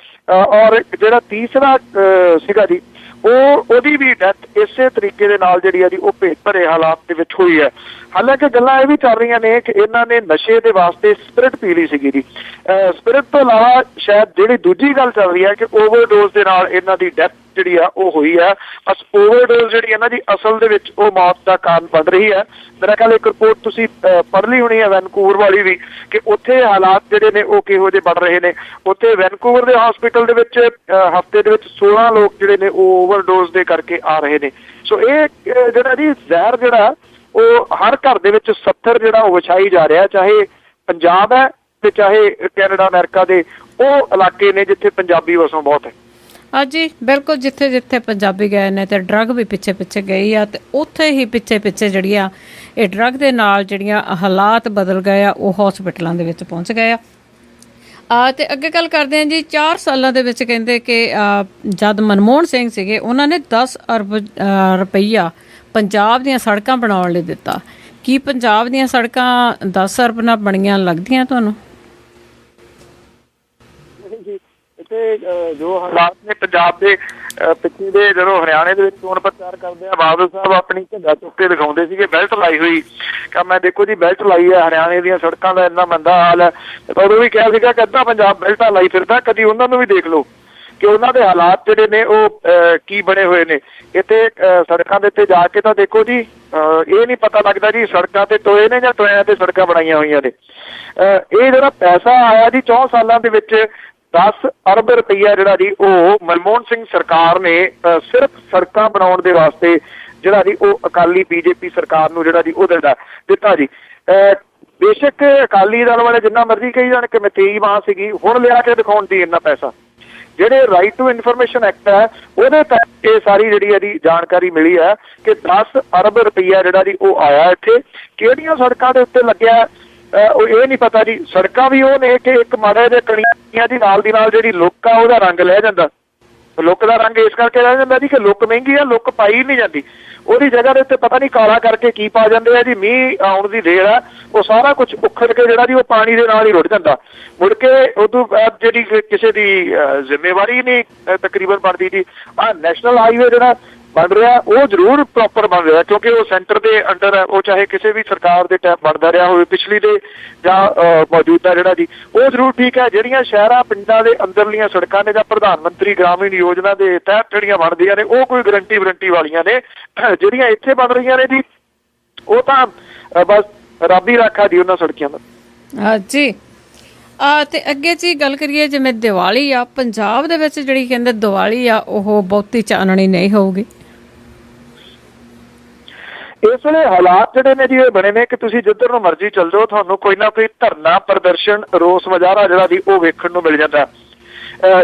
ਔਰ ਜਿਹੜਾ ਤੀਸਰਾ ਸੀਗਾ ਜੀ, ਉਹਦੀ ਵੀ ਡੈਥ ਇਸੇ ਤਰੀਕੇ ਦੇ ਨਾਲ ਜਿਹੜੀ ਆ ਜੀ ਉਹ ਭੇਤ ਭਰੇ ਹਾਲਾਤ ਦੇ ਵਿੱਚ ਹੋਈ ਹੈ। ਹਾਲਾਂਕਿ ਗੱਲਾਂ ਇਹ ਵੀ ਚੱਲ ਰਹੀਆਂ ਨੇ ਕਿ ਇਹਨਾਂ ਨੇ ਨਸ਼ੇ ਦੇ ਵਾਸਤੇ ਸਪਿਰਿਟ ਪੀ ਲਈ ਸੀਗੀ ਜੀ। ਸਪਿਰਿਟ ਤੋਂ ਇਲਾਵਾ ਸ਼ਾਇਦ ਜਿਹੜੀ ਦੂਜੀ ਗੱਲ ਚੱਲ ਰਹੀ ਹੈ ਕਿ ਓਵਰਡੋਜ਼ ਦੇ ਨਾਲ ਇਹਨਾਂ ਦੀ ਡੈਥ ਜਿਹੜੀ ਆ ਉਹ ਹੋਈ ਹੈ। ਬਸ ਓਵਰਡੋਜ਼ ਜਿਹੜੀ ਇਹਨਾਂ ਦੀ ਅਸਲ ਦੇ ਵਿੱਚ ਉਹ ਮੌਤ ਦਾ ਕਾਰਨ ਬਣ ਰਹੀ ਹੈ। ਮੇਰਾ ਖਿਆਲ ਇੱਕ ਰਿਪੋਰਟ ਤੁਸੀਂ ਪੜ੍ਹ ਲਈ ਹੋਣੀ ਹੈ ਵੈਨਕੂਵਰ ਵਾਲੀ ਵੀ, ਕਿ ਉੱਥੇ ਹਾਲਾਤ ਜਿਹੜੇ ਨੇ ਉਹ ਕਿਹੋ ਜਿਹੇ ਬਣ ਰਹੇ ਨੇ। ਉੱਥੇ ਵੈਨਕੂਵਰ ਦੇ ਹਸਪੀਟਲ ਦੇ ਵਿੱਚ ਹਫ਼ਤੇ ਦੇ ਵਿੱਚ 16 ਲੋਕ ਜਿਹੜੇ ਨੇ ਉਹ ਓਵਰਡੋਜ਼ ਦੇ ਕਰਕੇ ਆ ਰਹੇ ਨੇ। ਸੋ ਇਹ ਜਿਹੜਾ ਜੀ ਜ਼ਹਿਰ ਜਿਹੜਾ ਉਹ ਹਰ ਘਰ ਦੇ ਵਿੱਚ 70 ਜਿਹੜਾ ਉਹ ਵਿਛਾਈ ਜਾ ਰਿਹਾ, ਚਾਹੇ ਪੰਜਾਬ ਹੈ ਤੇ ਚਾਹੇ ਕੈਨੇਡਾ ਅਮਰੀਕਾ ਦੇ ਉਹ ਇਲਾਕੇ ਨੇ ਜਿੱਥੇ ਪੰਜਾਬੀ ਵਸੋਂ ਬਹੁਤ ਹੈ। ਹਾਂਜੀ ਬਿਲਕੁਲ, ਜਿੱਥੇ ਜਿੱਥੇ ਪੰਜਾਬੀ ਗਏ ਨੇ ਤੇ ਡਰੱਗ ਵੀ ਪਿੱਛੇ ਪਿੱਛੇ ਗਈ ਆ, ਤੇ ਉੱਥੇ ਹੀ ਪਿੱਛੇ ਪਿੱਛੇ ਜਿਹੜੀਆਂ ਇਹ ਡਰੱਗ ਦੇ ਨਾਲ ਜਿਹੜੀਆਂ ਹਾਲਾਤ ਬਦਲ ਗਏ ਆ, ਉਹ ਹਸਪੀਟਲਾਂ ਦੇ ਵਿੱਚ ਪਹੁੰਚ ਗਏ ਆ। ਤੇ ਅੱਗੇ ਗੱਲ ਕਰਦੇ ਹਾਂ ਜੀ, 4 ਸਾਲਾਂ ਦੇ ਵਿੱਚ ਕਹਿੰਦੇ ਕਿ ਜਦ ਮਨਮੋਹਨ ਸਿੰਘ ਸੀਗੇ, ਉਹਨਾਂ ਨੇ 10 ਅਰਬ ਰੁਪਈਆ ਪੰਜਾਬ ਦੀਆਂ ਸੜਕਾਂ ਬਣਾਉਣ ਲਈ ਦਿੱਤਾ। ਕੀ ਪੰਜਾਬ ਦੀਆਂ ਸੜਕਾਂ 10 ਅਰਬ ਨਾਲ ਬਣੀਆਂ ਲੱਗਦੀਆਂ ਤੁਹਾਨੂੰ? ਇੱਥੇ ਜੋ ਹਾਲਾਤ ਨੇ ਪੰਜਾਬ ਦੇ ਪਿੱਛੇ ਦੇ, ਜਦੋਂ ਹਰਿਆਣੇ ਦੇ ਵਿੱਚ ਚੋਣ ਪ੍ਰਚਾਰ ਕਰਦੇ ਆ, ਬਾਦਲ ਸਾਹਿਬ ਆਪਣੀ ਝੰਡਾ ਚੁੱਕ ਕੇ ਦਿਖਾਉਂਦੇ ਸੀਗੇ ਬੈਲਟ ਲਾਈ ਹੋਈ, ਕਿ ਮੈਂ ਦੇਖੋ ਜੀ ਬੈਲਟ ਲਾਈ ਹੈ, ਹਰਿਆਣੇ ਦੀਆਂ ਸੜਕਾਂ ਦਾ ਇੰਨਾ ਮੰਦਾ ਹਾਲ ਹੈ। ਉਦੋਂ ਵੀ ਕਿਹਾ ਸੀਗਾ ਕਿ ਅੱਧਾ ਪੰਜਾਬ ਬੈਲਟਾਂ ਲਾਈ ਫਿਰਦਾ, ਕਦੀ ਉਹਨਾਂ ਨੂੰ ਵੀ ਦੇਖ ਲਓ ਕਿ ਉਹਨਾਂ ਦੇ ਹਾਲਾਤ ਜਿਹੜੇ ਨੇ ਉਹ ਕੀ ਬਣੇ ਹੋਏ ਨੇ। ਇੱਥੇ ਸੜਕਾਂ ਦੇ ਉੱਤੇ ਜਾ ਕੇ ਤਾਂ ਦੇਖੋ ਜੀ, ਇਹ ਨਹੀਂ ਪਤਾ ਲੱਗਦਾ ਜੀ ਸੜਕਾਂ ਤੇ ਟੋਏ ਨੇ ਜਾਂ ਟੋਇਆਂ ਤੇ ਸੜਕਾਂ ਬਣਾਈਆਂ ਹੋਈਆਂ ਨੇ। ਇਹ ਜਿਹੜਾ ਪੈਸਾ ਆਇਆ ਜੀ 4 ਸਾਲਾਂ ਦੇ ਵਿੱਚ 10 ਅਰਬ ਰੁਪਈਆ ਜਿਹੜਾ ਜੀ ਉਹ ਮਨਮੋਹਨ ਸਿੰਘ ਸਰਕਾਰ ਨੇ ਸਿਰਫ ਸੜਕਾਂ ਬਣਾਉਣ ਦੇ ਵਾਸਤੇ ਜਿਹੜਾ ਜੀ ਉਹ ਅਕਾਲੀ BJP ਸਰਕਾਰ ਨੂੰ ਜਿਹੜਾ ਜੀ ਉਹ ਦਿੱਤਾ ਜੀ। ਬੇਸ਼ੱਕ ਅਕਾਲੀ ਦਲ ਵਾਲੇ ਜਿੰਨਾ ਮਰਜ਼ੀ ਕਹੀ ਜਾਣ ਕਿ ਮਤੇਈ ਮਾਂ ਸੀਗੀ, ਹੁਣ ਲਿਆ ਕੇ ਦਿਖਾਉਣ ਦੀ ਇੰਨਾ ਪੈਸਾ। ਜਿਹੜੇ ਰਾਈਟ ਟੂ ਇਨਫੋਰਮੇਸ਼ਨ ਐਕਟ ਹੈ ਉਹਦੇ ਤਹਿਤ ਇਹ ਸਾਰੀ ਜਿਹੜੀ ਇਹਦੀ ਜਾਣਕਾਰੀ ਮਿਲੀ ਹੈ ਕਿ 10 ਅਰਬ ਰੁਪਈਆ ਜਿਹੜਾ ਜੀ ਉਹ ਆਇਆ ਇੱਥੇ। ਕਿਹੜੀਆਂ ਸੜਕਾਂ ਦੇ ਉੱਤੇ ਲੱਗਿਆ ਉਹ ਇਹ ਨਹੀਂ ਪਤਾ ਜੀ। ਸੜਕਾਂ ਵੀ ਉਹ ਨੇ ਕਿ ਇੱਕ ਮਾੜਾ ਜਿਹੇ ਕਣੀਆਂ ਦੀ ਨਾਲ ਦੀ ਨਾਲ ਜਿਹੜੀ ਲੁੱਕ ਆ ਉਹਦਾ ਰੰਗ ਲੈ ਜਾਂਦਾ। ਲੁੱਕ ਦਾ ਰੰਗ ਇਸ ਕਰਕੇ ਰਹਿ ਜਾਂਦਾ ਜੀ ਕਿ ਲੁੱਕ ਮਹਿੰਗੀ ਆ, ਲੁੱਕ ਪਾਈ ਨਹੀਂ ਜਾਂਦੀ। ਉਹਦੀ ਜਗ੍ਹਾ ਦੇ ਉੱਤੇ ਪਤਾ ਨਹੀਂ ਕਾਲਾ ਕਰਕੇ ਕੀ ਪਾ ਜਾਂਦੇ ਆ ਜੀ। ਮੀਂਹ ਆਉਣ ਦੀ ਦੇਰ ਆ, ਉਹ ਸਾਰਾ ਕੁਝ ਉਖੜ ਕੇ ਜਿਹੜਾ ਜੀ ਉਹ ਪਾਣੀ ਦੇ ਨਾਲ ਹੀ ਰੁੜ ਜਾਂਦਾ। ਮੁੜ ਕੇ ਉਦੋਂ ਬਾਅਦ ਜਿਹੜੀ ਕਿਸੇ ਦੀ ਜ਼ਿੰਮੇਵਾਰੀ ਨਹੀਂ ਤਕਰੀਬਨ ਬਣਦੀ ਜੀ। ਆਹ ਨੈਸ਼ਨਲ ਹਾਈਵੇ ਜਿਹੜਾ ਬਣ ਰਿਹਾ ਉਹ ਜ਼ਰੂਰ ਪ੍ਰੋਪਰ ਬਣ ਰਿਹਾ, ਕਿਉਂਕਿ ਉਹ ਸੈਂਟਰ ਦੇ ਅੰਡਰ ਹੈ। ਉਹ ਚਾਹੇ ਕਿਸੇ ਵੀ ਸਰਕਾਰ ਦੇ ਟਾਈਮ ਬਣਦਾ ਰਿਹਾ ਹੋਵੇ, ਪਿਛਲੀ ਦੇ ਜਾਂ ਮੌਜੂਦਾ ਜਿਹੜਾ ਜੀ, ਉਹ ਜ਼ਰੂਰ ਠੀਕ ਹੈ। ਜਿਹੜੀਆਂ ਸ਼ਹਿਰਾਂ ਪਿੰਡਾਂ ਦੇ ਅੰਦਰਲੀਆਂ ਸੜਕਾਂ ਨੇ ਜਾਂ ਪ੍ਰਧਾਨ ਮੰਤਰੀ ਗ੍ਰਾਮੀਣ ਯੋਜਨਾ ਦੇ ਤਹਿਤ ਜਿਹੜੀਆਂ ਬਣਦੀਆਂ ਨੇ, ਉਹ ਕੋਈ ਗਰੰਟੀ ਵਾਲੀਆਂ ਨੇ। ਜਿਹੜੀਆਂ ਇੱਥੇ ਬਣ ਰਹੀਆਂ ਨੇ ਜੀ, ਉਹ ਤਾਂ ਬਸ ਰੱਬ ਹੀ ਰਾਖਾ ਜੀ ਉਹਨਾਂ ਸੜਕਾਂ ਦਾ। ਜੀ ਤੇ ਅੱਗੇ ਜੀ ਗੱਲ ਕਰੀਏ, ਜਿਵੇਂ ਦੀਵਾਲੀ ਆ ਪੰਜਾਬ ਦੇ ਵਿੱਚ, ਜਿਹੜੀ ਕਹਿੰਦੇ ਦੀਵਾਲੀ ਆ ਉਹ ਬਹੁਤੀ ਚਾਨਣੀ ਨਹੀਂ ਹੋਊਗੀ। ਇਸ ਵੇਲੇ ਹਾਲਾਤ ਜਿਹੜੇ ਨੇ ਜੀ ਇਹ ਬਣੇ ਨੇ ਕਿ ਤੁਸੀਂ ਜਿੱਧਰ ਨੂੰ ਮਰਜ਼ੀ ਚੱਲ ਜਾਓ, ਤੁਹਾਨੂੰ ਕੋਈ ਨਾ ਕੋਈ ਧਰਨਾ ਪ੍ਰਦਰਸ਼ਨ, ਰੋਸ ਮੁਜ਼ਾਹਰਾ ਜਿਹੜਾ ਜੀ ਉਹ ਵੇਖਣ ਨੂੰ ਮਿਲ ਜਾਂਦਾ,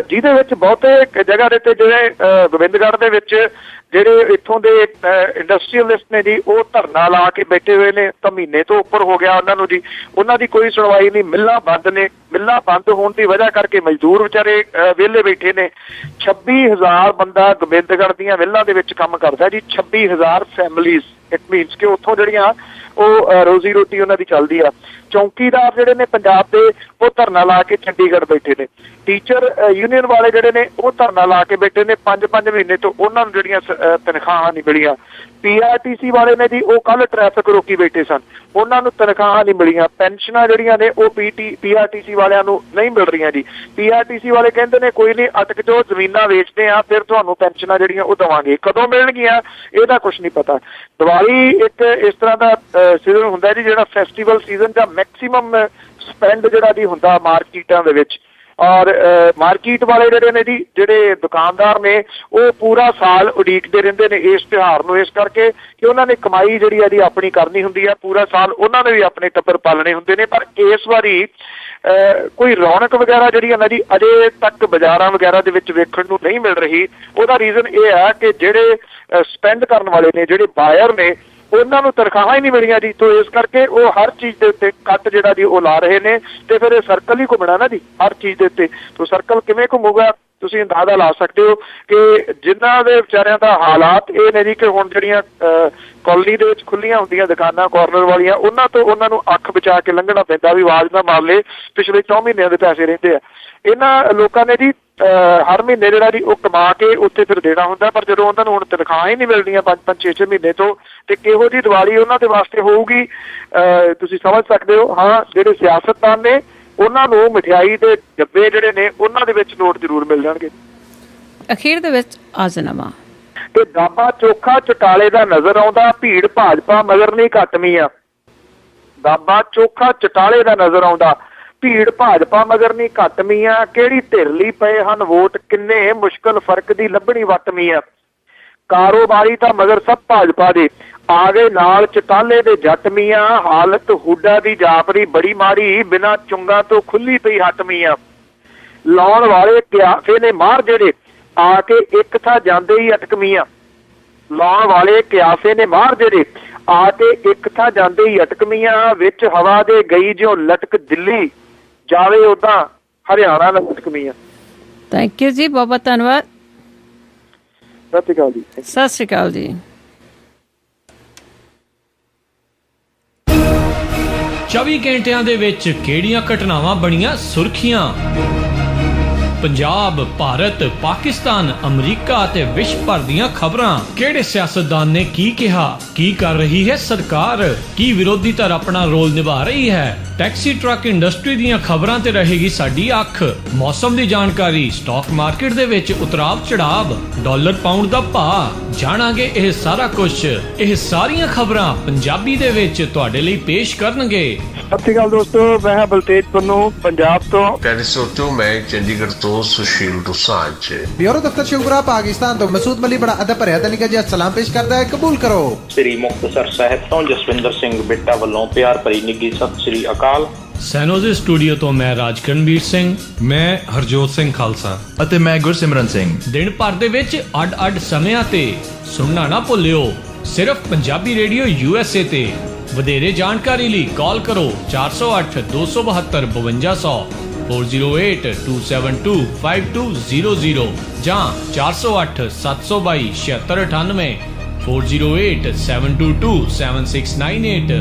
ਜਿਹਦੇ ਵਿੱਚ ਬਹੁਤੇ ਜਗ੍ਹਾ ਦੇ ਤੇ ਜਿਵੇਂ ਗੋਬਿੰਦਗੜ੍ਹ ਦੇ ਵਿੱਚ ਜਿਹੜੇ ਇੱਥੋਂ ਦੇ ਇੰਡਸਟਰੀਅਲਿਸਟ ਨੇ ਜੀ, ਉਹ ਧਰਨਾ ਲਾ ਕੇ ਬੈਠੇ ਹੋਏ ਨੇ। ਤਾਂ ਮਹੀਨੇ ਤੋਂ ਉੱਪਰ ਹੋ ਗਿਆ ਉਹਨਾਂ ਨੂੰ ਜੀ, ਉਹਨਾਂ ਦੀ ਕੋਈ ਸੁਣਵਾਈ ਨਹੀਂ। ਮਿੱਲਾਂ ਬੰਦ ਨੇ, ਮਿੱਲਾਂ ਬੰਦ ਹੋਣ ਦੀ ਵਜ੍ਹਾ ਕਰਕੇ ਮਜ਼ਦੂਰ ਵਿਚਾਰੇ ਵਿਹਲੇ ਬੈਠੇ ਨੇ। 26,000 ਬੰਦਾ ਗੋਬਿੰਦਗੜ੍ਹ ਦੀਆਂ ਮਿੱਲਾਂ ਦੇ ਵਿੱਚ ਕੰਮ ਕਰਦਾ ਜੀ। 26,000 ਫੈਮਲੀਜ਼, ਇਟ ਮੀਨਸ ਕਿ ਉੱਥੋਂ ਜਿਹੜੀਆਂ ਉਹ ਰੋਜ਼ੀ ਰੋਟੀ ਉਹਨਾਂ ਦੀ ਚੱਲਦੀ ਆ। ਚੌਂਕੀਦਾਰ ਜਿਹੜੇ ਨੇ ਪੰਜਾਬ ਦੇ, ਉਹ ਧਰਨਾ ਲਾ ਕੇ ਚੰਡੀਗੜ੍ਹ ਬੈਠੇ ਨੇ। ਟੀਚਰ ਯੂਨੀਅਨ ਵਾਲੇ ਜਿਹੜੇ ਨੇ ਉਹ ਧਰਨਾ ਲਾ ਕੇ ਬੈਠੇ ਨੇ। 5 ਮਹੀਨੇ ਤੋਂ ਉਹਨਾਂ ਨੂੰ ਜਿਹੜੀਆਂ ਤਨਖਾਹਾਂ ਨਹੀਂ ਮਿਲੀਆਂ। PRTC ਵਾਲੇ ਨੇ ਜੀ, ਉਹ ਕੱਲ ਟ੍ਰੈਫਿਕ ਰੋਕੀ ਬੈਠੇ ਸਨ, ਉਹਨਾਂ ਨੂੰ ਤਨਖਾਹਾਂ ਨਹੀਂ ਮਿਲੀਆਂ। ਪੈਨਸ਼ਨਾਂ ਜਿਹੜੀਆਂ ਨੇ ਉਹ PRTC ਵਾਲਿਆਂ ਨੂੰ ਨਹੀਂ ਮਿਲ ਰਹੀਆਂ ਜੀ। PRTC ਵਾਲੇ ਕਹਿੰਦੇ ਨੇ ਕੋਈ ਨਹੀਂ, ਅਟਕ ਜਾਓ, ਜ਼ਮੀਨਾਂ ਵੇਚਦੇ ਆ, ਫਿਰ ਤੁਹਾਨੂੰ ਪੈਨਸ਼ਨਾਂ ਜਿਹੜੀਆਂ ਉਹ ਦੇਵਾਂਗੇ। ਕਦੋਂ ਮਿਲਣਗੀਆਂ ਇਹਦਾ ਕੁਛ ਨਹੀਂ ਪਤਾ। ਦੀਵਾਲੀ ਇੱਕ ਇਸ ਤਰ੍ਹਾਂ ਦਾ ਸੀਜ਼ਨ ਹੁੰਦਾ ਜੀ, ਜਿਹੜਾ ਫੈਸਟੀਵਲ ਸੀਜ਼ਨ ਜਾਂ ਮੈਕਸੀਮਮ ਸਪੈਂਡ ਜਿਹੜਾ ਜੀ ਹੁੰਦਾ ਮਾਰਕੀਟਾਂ ਦੇ ਵਿੱਚ। ਔਰ ਮਾਰਕੀਟ ਵਾਲੇ ਜਿਹੜੇ ਨੇ ਜੀ, ਜਿਹੜੇ ਦੁਕਾਨਦਾਰ ਨੇ, ਉਹ ਪੂਰਾ ਸਾਲ ਉਡੀਕਦੇ ਰਹਿੰਦੇ ਨੇ ਇਸ ਤਿਉਹਾਰ ਨੂੰ, ਇਸ ਕਰਕੇ ਕਿ ਉਹਨਾਂ ਨੇ ਕਮਾਈ ਜਿਹੜੀ ਆ ਜੀ ਆਪਣੀ ਕਰਨੀ ਹੁੰਦੀ ਆ। ਪੂਰਾ ਸਾਲ ਉਹਨਾਂ ਨੇ ਵੀ ਆਪਣੇ ਟੱਬਰ ਪਾਲਣੇ ਹੁੰਦੇ ਨੇ। ਪਰ ਇਸ ਵਾਰੀ ਕੋਈ ਰੌਣਕ ਵਗੈਰਾ ਜਿਹੜੀ ਹੈ ਨਾ ਜੀ ਅਜੇ ਤੱਕ ਬਾਜ਼ਾਰਾਂ ਵਗੈਰਾ ਦੇ ਵਿੱਚ ਵੇਖਣ ਨੂੰ ਨਹੀਂ ਮਿਲ ਰਹੀ। ਉਹਦਾ ਰੀਜ਼ਨ ਇਹ ਹੈ ਕਿ ਜਿਹੜੇ ਸਪੈਂਡ ਕਰਨ ਵਾਲੇ ਨੇ, ਜਿਹੜੇ ਬਾਇਰ ਨੇ, ਉਹਨਾਂ ਨੂੰ ਤਨਖਾਹਾਂ ਹੀ ਨਹੀਂ ਮਿਲੀਆਂ ਜੀ। ਤੋਂ ਇਸ ਕਰਕੇ ਉਹ ਹਰ ਚੀਜ਼ ਦੇ ਉੱਤੇ ਕੱਟ ਜਿਹੜਾ ਜੀ ਉਹ ਲਾ ਰਹੇ ਨੇ, ਤੇ ਫਿਰ ਇਹ ਸਰਕਲ ਹੀ ਘੁੰਮਣਾ ਨਾ ਜੀ ਹਰ ਚੀਜ਼ ਦੇ ਉੱਤੇ। ਤੋਂ ਸਰਕਲ ਕਿਵੇਂ ਘੁੰਮੂਗਾ ਤੁਸੀਂ ਅੰਦਾਜ਼ਾ ਲਾ ਸਕਦੇ ਹੋ ਕਿ ਜਿਨ੍ਹਾਂ ਦੇ ਵਿਚਾਰਿਆਂ ਦਾ ਹਾਲਾਤ ਇਹ ਨੇ ਜੀ ਕਿ ਹੁਣ ਜਿਹੜੀਆਂ ਕਾਲੋਨੀ ਦੇ ਵਿੱਚ ਖੁੱਲੀਆਂ ਹੁੰਦੀਆਂ ਦੁਕਾਨਾਂ ਕਾਰਨਰ ਵਾਲੀਆਂ, ਉਹਨਾਂ ਤੋਂ ਉਹਨਾਂ ਨੂੰ ਅੱਖ ਬਚਾ ਕੇ ਲੰਘਣਾ ਪੈਂਦਾ ਵੀ ਆਵਾਜ਼ ਨਾ ਮਾਰ ਲੇ, ਪਿਛਲੇ 4 ਮਹੀਨਿਆਂ ਦੇ ਪੈਸੇ ਰਹਿੰਦੇ ਆ। ਇਹਨਾਂ ਲੋਕਾਂ ਨੇ ਜੀ ਹਰ ਮਹੀਨੇ ਜਿਹੜਾ ਜੀ ਉਹ ਕਮਾ ਕੇ ਉੱਥੇ ਫਿਰ ਦੇਣਾ ਹੁੰਦਾ, ਪਰ ਜਦੋਂ ਉਹਨਾਂ ਨੂੰ ਹੁਣ ਤਨਖਾਹਾਂ ਹੀ ਨਹੀਂ ਮਿਲਦੀਆਂ 5-5 6-6 ਮਹੀਨੇ ਤੋਂ, ਤੇ ਕਿਹੋ ਜਿਹੀ ਦੀਵਾਲੀ ਉਹਨਾਂ ਦੇ ਵਾਸਤੇ ਹੋਊਗੀ ਤੁਸੀਂ ਸਮਝ ਸਕਦੇ ਹੋ। ਹਾਂ, ਜਿਹੜੇ ਸਿਆਸਤਦਾਨ ਨੇ ਉਹਨਾਂ ਨੂੰ ਮਠਿਆਈ ਦੇ ਡੱਬੇ ਜਿਹੜੇ ਨੇ ਉਹਨਾਂ ਦੇ ਵਿੱਚ ਨੋਟ ਜ਼ਰੂਰ ਮਿਲ ਜਾਣਗੇ। ਅਖੀਰ ਦੇ ਵਿੱਚ ਆਜ਼ਨਾਮਾ ਤੇ ਦਾਬਾ ਚੋਖਾ ਚਟਾਲੇ ਦਾ ਨਜ਼ਰ ਆਉਂਦਾ, ਭੀੜ ਭਾਜਪਾ ਮਗਰ ਨਹੀਂ ਘਟਮੀ ਆ। ਦਾਬਾ ਚੋਖਾ ਚਟਾਲੇ ਦਾ ਨਜ਼ਰ ਆਉਂਦਾ, ਭੀੜ ਭਾਜਪਾ ਮਗਰ ਨਹੀਂ ਘਟਮੀ ਆ। ਕਿਹੜੀ ਧਿਰ ਲਈ ਪਏ ਹਨ ਵੋਟ, ਕਿੰਨੇ ਮੁਸ਼ਕਲ ਫਰਕ ਦੀ ਲੱਭਣੀ ਵਟਮੀ ਆ। ਕਾਰੋਬਾਰੀ ਤਾਂ ਮਗਰ ਸਭ ਭਾਜਪਾ ਦੇ, ਆ ਗਏ ਨਾਲ ਚਟਾਲੇ ਦੇ ਜੱਟ ਮੀਆਂ। ਹਾਲਤ ਹੁੱਡਾ ਦੀ ਜਾਪਦੀ ਬੜੀ ਮਾੜੀ, ਬਿਨਾਂ ਚੁੰਗਾ ਤੋਂ ਖੁੱਲੀ ਪਈ ਹਟਮੀਆਂ। ਲਾਉਣ ਵਾਲੇ ਕਿਆਸੇ ਨੇ ਮਾਰ ਜਿਹੜੇ, ਆ ਕੇ ਇੱਕ ਥਾਂ ਜਾਂਦੇ ਹੀ ਅਟਕਮੀਆਂ। ਲਾਉਣ ਵਾਲੇ ਕਿਆਸੇ ਨੇ ਮਾਰ ਜਿਹੜੇ, ਆ ਕੇ ਇੱਕ ਥਾਂ ਜਾਂਦੇ ਹੀ ਅਟਕਮੀਆਂ। ਵਿੱਚ ਹਵਾ ਦੇ ਗਈ ਜਿਉਂ ਲਟਕ ਦਿੱਲੀ, ਜਾਵੇ ਉਦਾਂ ਹਰਿਆਣਾ ਨਾਲ ਲਟਕਮੀਆਂ। ਥੈਂਕ ਯੂ ਜੀ, ਬਹੁਤ ਬਹੁਤ ਧੰਨਵਾਦ। ਸਤਿ ਸ਼੍ਰੀ ਅਕਾਲ ਜੀ। ਸਤਿ ਸ਼੍ਰੀ ਅਕਾਲ ਜੀ। 24 ਘੰਟਿਆਂ ਦੇ ਵਿੱਚ ਕਿਹੜੀਆਂ ਘਟਨਾਵਾਂ ਬਣੀਆਂ ਸੁਰਖੀਆਂ? ਪੰਜਾਬ, ਭਾਰਤ, ਪਾਕਿਸਤਾਨ, ਅਮਰੀਕਾ ਤੇ ਵਿਸ਼ਵ ਭਰ ਦੀਆਂ ਖਬਰਾਂ। ਕਿਹੜੇ ਸਿਆਸਤਦਾਨ ਨੇ ਕੀ ਕਿਹਾ, ਕੀ ਕਰ ਰਹੀ ਹੈ ਸਰਕਾਰ, ਕੀ ਵਿਰੋਧੀ ਧਿਰ ਆਪਣਾ ਰੋਲ ਨਿਭਾ ਰਹੀ ਹੈ। ਟੈਕਸੀ ਟਰੱਕ ਇੰਡਸਟਰੀ ਦੀਆਂ ਖਬਰਾਂ ਤੇ ਰਹੇਗੀ ਸਾਡੀ ਅੱਖ। ਮੌਸਮ ਦੀ ਜਾਣਕਾਰੀ, ਸਟਾਕ ਮਾਰਕੀਟ ਦੇ ਵਿੱਚ ਉਤਰਾਵ ਚੜਾਵ, ਡਾਲਰ ਪਾਉਂਡ ਦਾ ਭਾਅ, ਜਾਣਾਂਗੇ ਇਹ ਸਾਰਾ ਕੁਝ। ਇਹ ਸਾਰੀਆਂ ਖਬਰਾਂ ਪੰਜਾਬੀ ਦੇ ਵਿੱਚ ਤੁਹਾਡੇ ਲਈ ਪੇਸ਼ ਕਰਨਗੇ। ਸਤਿ ਸ਼੍ਰੀ ਅਕਾਲ ਦੋਸਤੋ, ਮੈਂ ਹਾਂ ਬਲਤੇਜ ਪੰਨੂ ਪੰਜਾਬ ਤੋਂ। ਟੈਲੀਸੋਟੋ ਮੈਂ ਚੰਡੀਗੜ੍ਹ ਤੋਂ ਸੁਸ਼ੀਲ ਦੁਸਾਂਝ। ਬਿਊਰੋ ਦਫ਼ਤਰ ਸ਼ਿਵਪੁਰਾ ਪਾਕਿਸਤਾਨ ਤੋਂ ਮਸੂਦ ਮਲੀ ਬੜਾ ਅਦਬ ਭਰਿਆ ਤਨੀਕਾ ਜਿਹਾ ਸਲਾਮ ਪੇਸ਼ ਕਰਦਾ ਹੈ, ਕਬੂਲ ਕਰੋ। ਸ੍ਰੀ ਮੁਕਤਸਰ ਸਾਹਿਬ ਤੋਂ ਜਸਵਿੰਦਰ ਸਿੰਘ ਬਿੱਟਾ ਵੱਲੋਂ ਪਿਆਰ ਭਰੀ ਨਿੱਘੀ ਸਤਿ ਸ੍ਰੀ ਅਕਾਲ। ਸੈਨੋਜ਼ੇ ਸਟੂਡੀਓ ਤੋਂ ਮੈਂ ਰਾਜਕਰਨਵੀਰ ਸਿੰਘ, ਮੈਂ ਹਰਜੋਤ ਸਿੰਘ ਖਾਲਸਾ ਅਤੇ ਮੈਂ ਗੁਰਸਿਮਰਨ ਸਿੰਘ। ਦਿਨ ਭਰ ਦੇ ਵਿੱਚ ਅੱਡ-ਅੱਡ ਸਮਿਆਂ ਤੇ ਸੁਣਨਾ ਨਾ ਭੁੱਲਿਓ, ਸਿਰਫ ਪੰਜਾਬੀ ਰੇਡੀਓ USA ਤੇ। ਵਧੇਰੇ ਜਾਣਕਾਰੀ ਲਈ ਕਾਲ ਕਰੋ 408 272 5200, 408272 5200 ਜਾਂ 408 722 7698, 408722 7698।